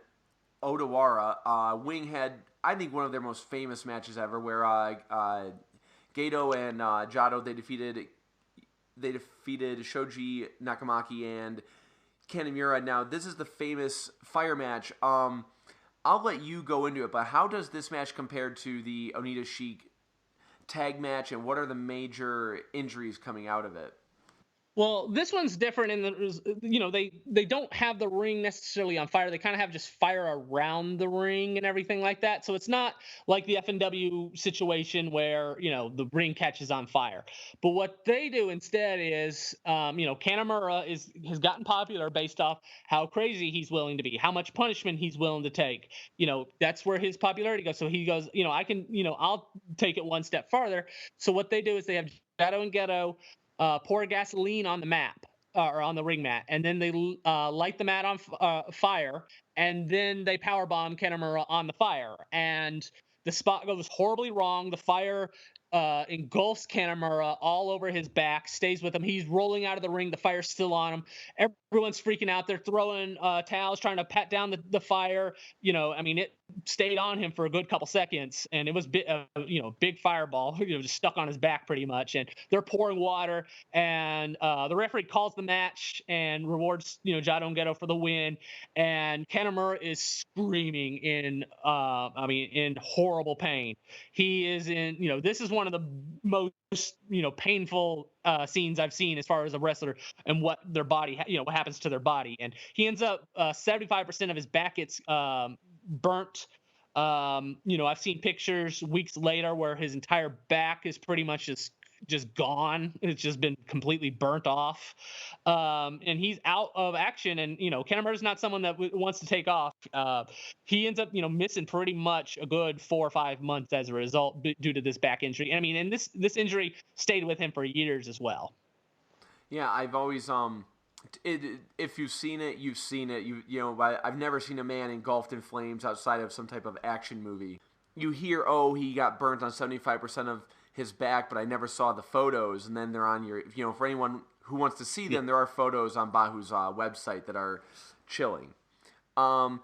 Odawara, Wing had, I think, one of their most famous matches ever, where Gato and Jado, they defeated Shoji Nakamaki and Kanemura. Now, this is the famous fire match. I'll let you go into it, but how does this match compare to the Onita Sheik tag match, and what are the major injuries coming out of it? Well, this one's different in that, they don't have the ring necessarily on fire. They kind of have just fire around the ring and everything like that. So it's not like the FNW situation where the ring catches on fire. But what they do instead is, Kanemura has gotten popular based off how crazy he's willing to be, how much punishment he's willing to take. That's where his popularity goes. So he goes, I'll take it one step farther. So what they do is they have Jado and Ghetto pour gasoline on the map or on the ring mat, and then they light the mat on fire, and then they power bomb Kanemura on the fire, and the spot goes horribly wrong. The fire engulfs Kanemura all over his back, stays with him. He's rolling out of the ring. The fire's still on him. Everyone's freaking out. They're throwing towels, trying to pat down the fire. I mean, it stayed on him for a good couple seconds, and it was big fireball, just stuck on his back pretty much. And they're pouring water, and the referee calls the match and rewards Jado and Ghetto for the win. And Kanemura is screaming in horrible pain. He is in, this is one of the most painful scenes I've seen as far as a wrestler and what their body what happens to their body. And he ends up 75% of his back gets burnt. I've seen pictures weeks later where his entire back is pretty much just gone. It's just been completely burnt off. And he's out of action. And, Kanemura's not someone that wants to take off. He ends up, missing pretty much a good 4 or 5 months as a result due to this back injury. And I mean, and this injury stayed with him for years as well. Yeah, I've always, if you've seen it, you've seen it. I've never seen a man engulfed in flames outside of some type of action movie. You hear, he got burnt on 75% of his back, but I never saw the photos. And then they're on your, for anyone who wants to see them, there are photos on Bahu's website that are chilling. And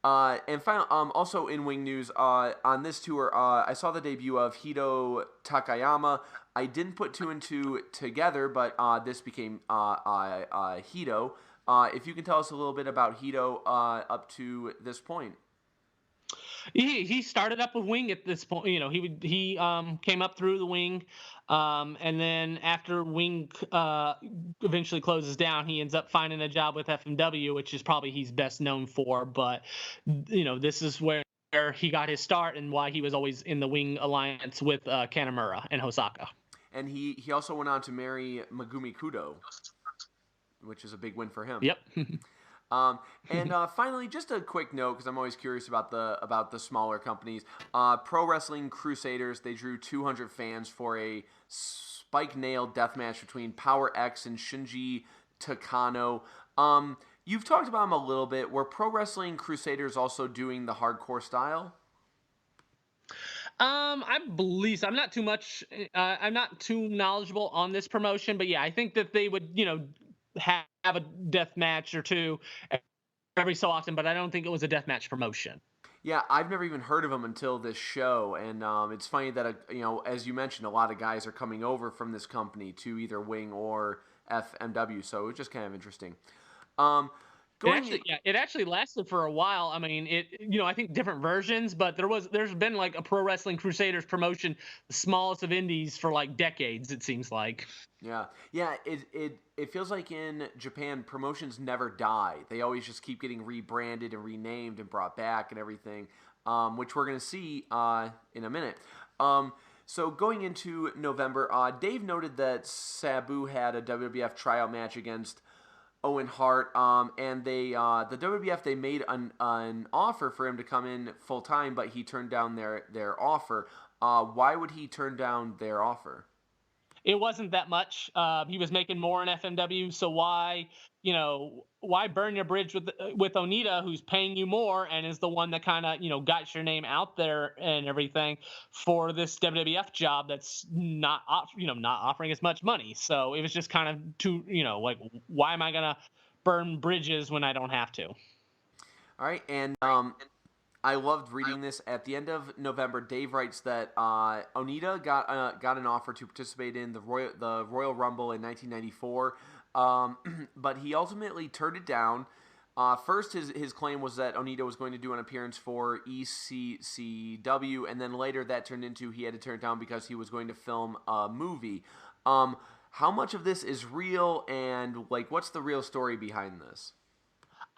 finally, also in Wing News, on this tour, I saw the debut of Hito Takayama. I didn't put two and two together, but this became Hito. If you can tell us a little bit about Hito up to this point. He started up with Wing at this point. He came up through the Wing, and then after Wing eventually closes down, he ends up finding a job with FMW, which is probably he's best known for. But this is where he got his start and why he was always in the Wing alliance with Kanemura and Hosaka. And he also went on to marry Megumi Kudo, which is a big win for him. Yep. And finally, just a quick note, because I'm always curious about the smaller companies. Pro Wrestling Crusaders, they drew 200 fans for a spike nail death match between Power X and Shinji Takano. You've talked about them a little bit. Were Pro Wrestling Crusaders also doing the hardcore style? I believe so. I'm not too knowledgeable on this promotion, but yeah, I think that they would, have a death match or two every so often, but I don't think it was a death match promotion. Yeah, I've never even heard of them until this show, and it's funny that as you mentioned, a lot of guys are coming over from this company to either Wing or FMW, so it's just kind of interesting. It actually lasted for a while. I mean, I think different versions, but there's been like a Pro Wrestling Crusaders promotion, the smallest of indies for like decades. It seems like. Yeah, yeah. It feels like in Japan, promotions never die. They always just keep getting rebranded and renamed and brought back and everything, which we're gonna see in a minute. So going into November, Dave noted that Sabu had a WWF tryout match against Owen Hart, and the WWF they made an offer for him to come in full time, but he turned down their offer. Why would he turn down their offer? It wasn't that much. He was making more in FMW, so why burn your bridge with Onita, who's paying you more and is the one that kind of got your name out there and everything for this WWF job that's not offering as much money. So it was just kind of too like, why am I gonna burn bridges when I don't have to? All right, and I loved reading this. At the end of November, Dave writes that Onita got an offer to participate in the Royal Rumble in 1994, but he ultimately turned it down. First, his claim was that Onita was going to do an appearance for ECCW, and then later that turned into he had to turn it down because he was going to film a movie. How much of this is real, and like, what's the real story behind this?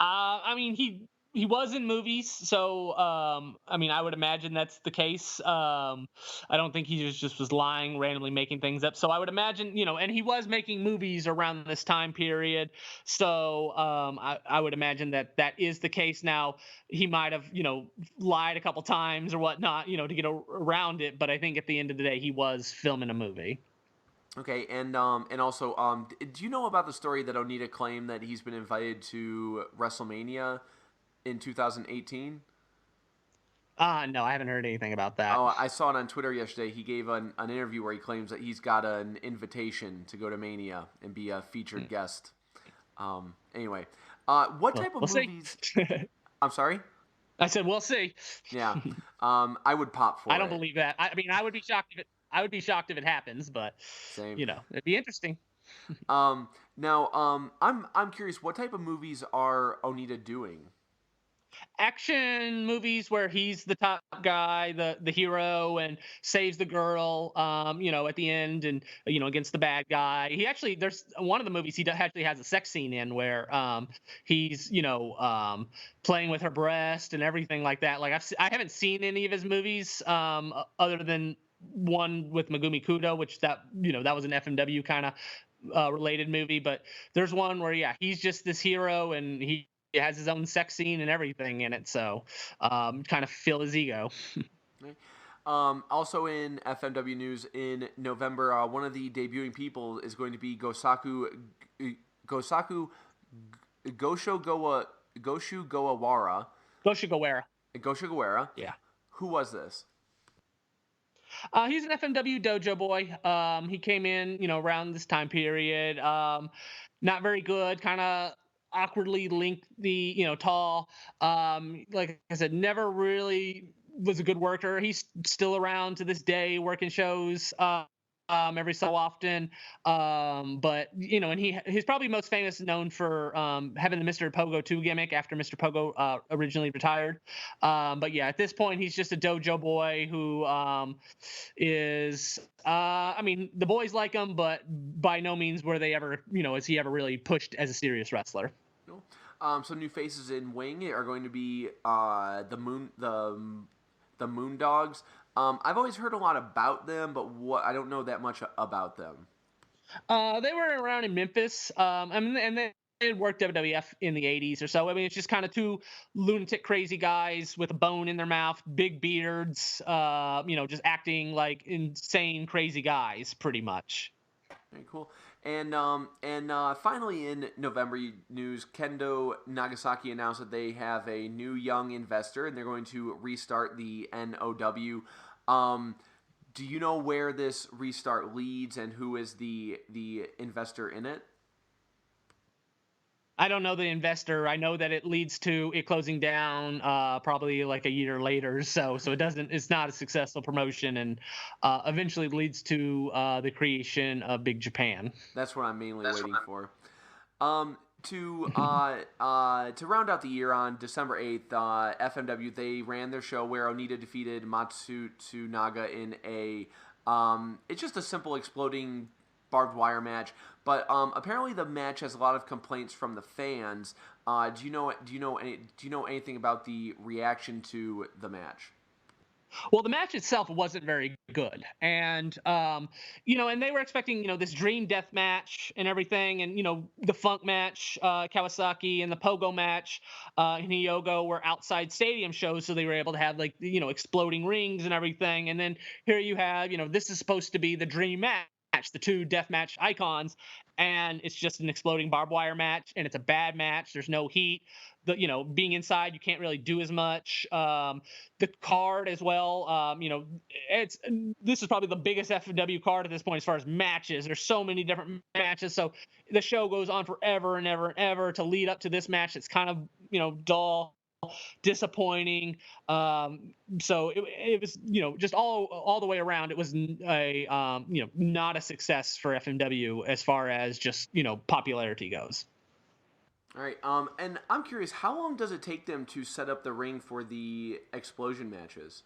I mean, he was in movies, so I mean, I would imagine that's the case. I don't think he just was lying, randomly making things up. So I would imagine, and he was making movies around this time period. So I would imagine that is the case. Now he might have, lied a couple times or whatnot, to get around it. But I think at the end of the day, he was filming a movie. Okay, and also, do you know about the story that Onita claimed that he's been invited to WrestleMania in 2018? No, I haven't heard anything about that. Oh, I saw it on Twitter yesterday. He gave an interview where he claims that he's got an invitation to go to Mania and be a featured guest. Anyway, what type of movies? I'm sorry? I said, we'll see. Yeah, I would pop for it. I don't believe that. I mean, I would be shocked if it happens, but same. It'd be interesting. Now, I'm curious, what type of movies are Onita doing? Action movies where he's the top guy, the hero, and saves the girl, at the end, and against the bad guy. There's one of the movies he actually has a sex scene in where he's playing with her breast and everything like that. Like I haven't seen any of his movies other than one with Megumi Kudo, which that was an FMW kind of related movie. But there's one where he's just this hero and he has his own sex scene and everything in it, so kind of fill his ego. Also in FMW news in November, one of the debuting people is going to be Goshu Gowara. Yeah. Who was this? He's an FMW dojo boy. He came in, around this time period. Not very good, kind of awkwardly lengthy, tall. Like I said, never really was a good worker. He's still around to this day, working shows every so often. But and he's probably most known for having the Mr. Pogo 2 gimmick after Mr. Pogo originally retired. But yeah, at this point, he's just a dojo boy who is I mean, the boys like him, but by no means were they ever, is he ever really pushed as a serious wrestler. Some new faces in Wing are going to be the Moondogs. I've always heard a lot about them, but I don't know that much about them. They were around in Memphis, and they had worked WWF in the 80s or so. I mean, it's just kind of two lunatic, crazy guys with a bone in their mouth, big beards, just acting like insane, crazy guys, pretty much. Very cool. And finally in November news, Kendo Nagasaki announced that they have a new young investor and they're going to restart the NOW. Do you know where this restart leads and who is the investor in it? I don't know the investor. I know that it leads to it closing down probably like a year later. So it's not a successful promotion, and eventually leads to the creation of Big Japan. That's what I'm mainly waiting for. To round out the year on December 8th, FMW they ran their show where Onita defeated Matsunaga in a it's just a simple exploding barbed wire match. But apparently the match has a lot of complaints from the fans. Do you know anything about the reaction to the match? Well, the match itself wasn't very good, and and they were expecting this dream death match and everything, and the Funk match, Kawasaki, and the Pogo match, in Hyogo were outside stadium shows, so they were able to have like exploding rings and everything, and then here you have this is supposed to be the dream match, the two deathmatch icons, and it's just an exploding barbed wire match, and it's a bad match. There's no heat. Being inside, you can't really do as much. The card as well. This is probably the biggest FMW card at this point as far as matches. There's so many different matches, so the show goes on forever and ever and ever to lead up to this match. It's kind of dull, disappointing. So it was just all the way around. It was not a success for FMW as far as just popularity goes. All right. And I'm curious, how long does it take them to set up the ring for the explosion matches?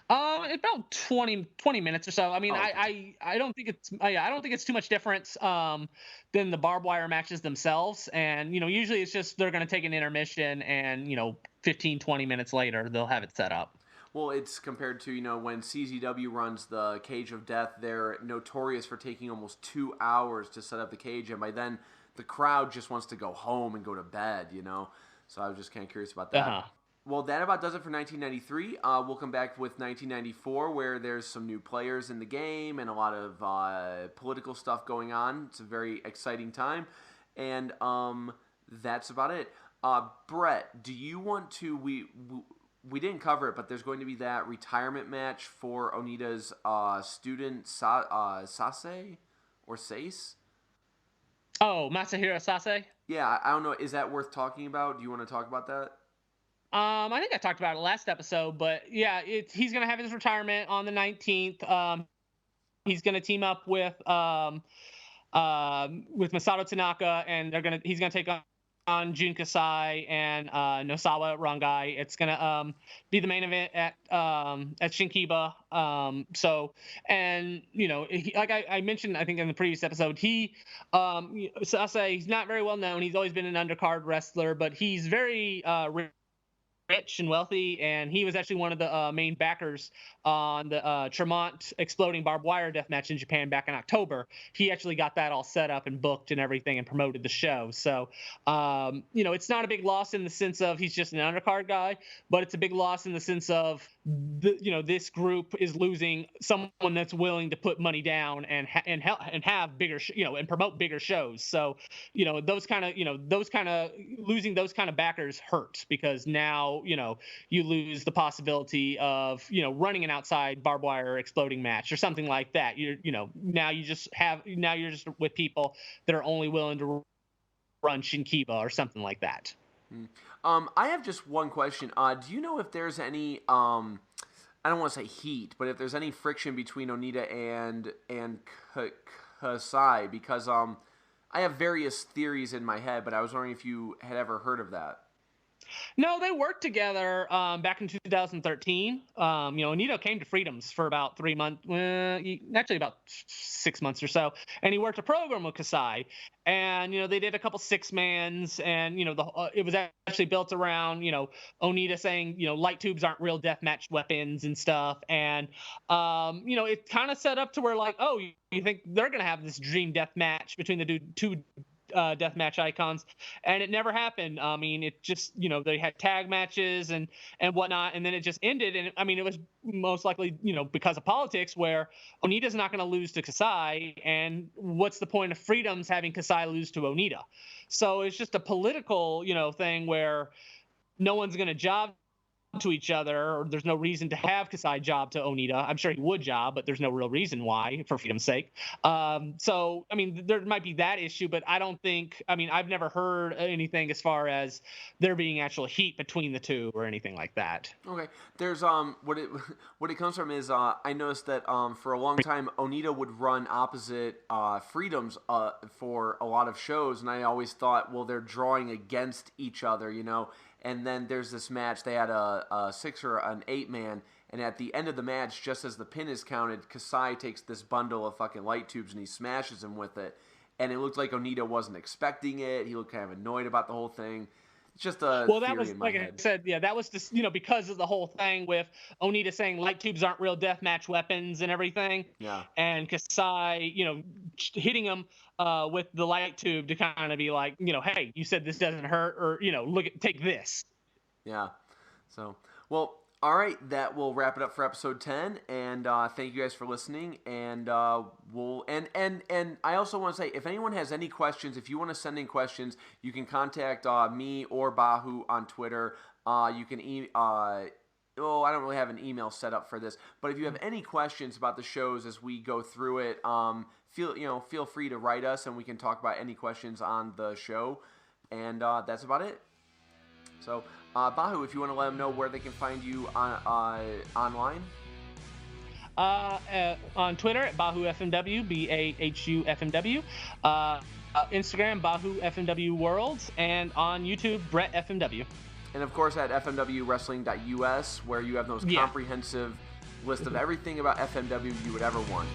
About 20 minutes or so. I mean, okay. I don't think it's too much difference than the barbed wire matches themselves. And usually it's just they're going to take an intermission, and 15-20 minutes later they'll have it set up. Well, it's compared to when CZW runs the Cage of Death, they're notorious for taking almost 2 hours to set up the cage, and by then the crowd just wants to go home and go to bed. So I was just kind of curious about that. Uh-huh. Well, that about does it for 1993. We'll come back with 1994, where there's some new players in the game and a lot of political stuff going on. It's a very exciting time, and that's about it. Brett, do you want to? We didn't cover it, but there's going to be that retirement match for Onita's student Sase or Sase. Oh, Masahiro Sase? Yeah, I don't know. Is that worth talking about? Do you want to talk about that? I think I talked about it last episode, but yeah, he's gonna have his retirement on the 19th. He's gonna team up with Masato Tanaka, and he's gonna take on Jun Kasai and Nosawa Rangai. It's gonna be the main event at Shinkiba. Like I mentioned, I think in the previous episode, Sase, he's not very well known. He's always been an undercard wrestler, but he's very rich and wealthy, and he was actually one of the main backers on the Tremont exploding barbed wire death match in Japan back in October. He actually got that all set up and booked and everything and promoted the show. So, it's not a big loss in the sense of he's just an undercard guy, but it's a big loss in the sense of this group is losing someone that's willing to put money down and have bigger and promote bigger shows. So those kind of losing those kind of backers hurt, because now you lose the possibility of running an outside barbed wire exploding match or something like that. Now you're just with people that are only willing to run Shinkiba or something like that. I have just one question. Do you know if there's any I don't want to say heat, but if there's any friction between Onita and Kasai? Because I have various theories in my head, but I was wondering if you had ever heard of that. No, they worked together back in 2013. Onita came to Freedoms for about 3 months, actually about 6 months or so, and he worked a program with Kasai. And they did a couple 6-mans, and it was actually built around Onita saying light tubes aren't real deathmatch weapons and stuff. And it kind of set up to where like, oh, you think they're gonna have this dream death match between the two deathmatch icons, and it never happened. I mean, it just they had tag matches and whatnot, and then it just ended. And it was most likely because of politics, where Onita's not going to lose to Kasai, and what's the point of Freedoms having Kasai lose to Onita? So it's just a political thing where no one's going to job to each other, or there's no reason to have Kasai job to Onita. I'm sure he would job, but there's no real reason why, for freedom's sake. So, I mean, there might be that issue, but I don't think, I mean, I've never heard anything as far as there being actual heat between the two or anything like that. Okay, there's what it comes from is I noticed that for a long time Onita would run opposite Freedoms for a lot of shows, and I always thought, well, they're drawing against each other, you know. And then there's this match. They had a 6 or an 8-man, and at the end of the match, just as the pin is counted, Kasai takes this bundle of fucking light tubes and he smashes him with it. And it looked like Onita wasn't expecting it. He looked kind of annoyed about the whole thing. It's just a well, that theory was in my like head. I said, yeah, that was just because of the whole thing with Onita saying light tubes aren't real deathmatch weapons and everything. Yeah. And Kasai, hitting him with the light tube to kind of be like, hey, you said this doesn't hurt, or take this. Yeah. So, well, all right, that will wrap it up for episode 10, and thank you guys for listening. And we'll and I also want to say, if anyone has any questions, if you want to send in questions, you can contact me or Bahu on Twitter. You can I don't really have an email set up for this, but if you have any questions about the shows as we go through it, feel free to write us, and we can talk about any questions on the show. And that's about it. So, Bahu, if you want to let them know where they can find you online. On Twitter at Bahu FMW, BAHU FMW. Instagram, Bahu FMW Worlds, and on YouTube, Brett FMW. And of course at FMWWrestling.us, where you have those comprehensive list of everything about FMW you would ever want.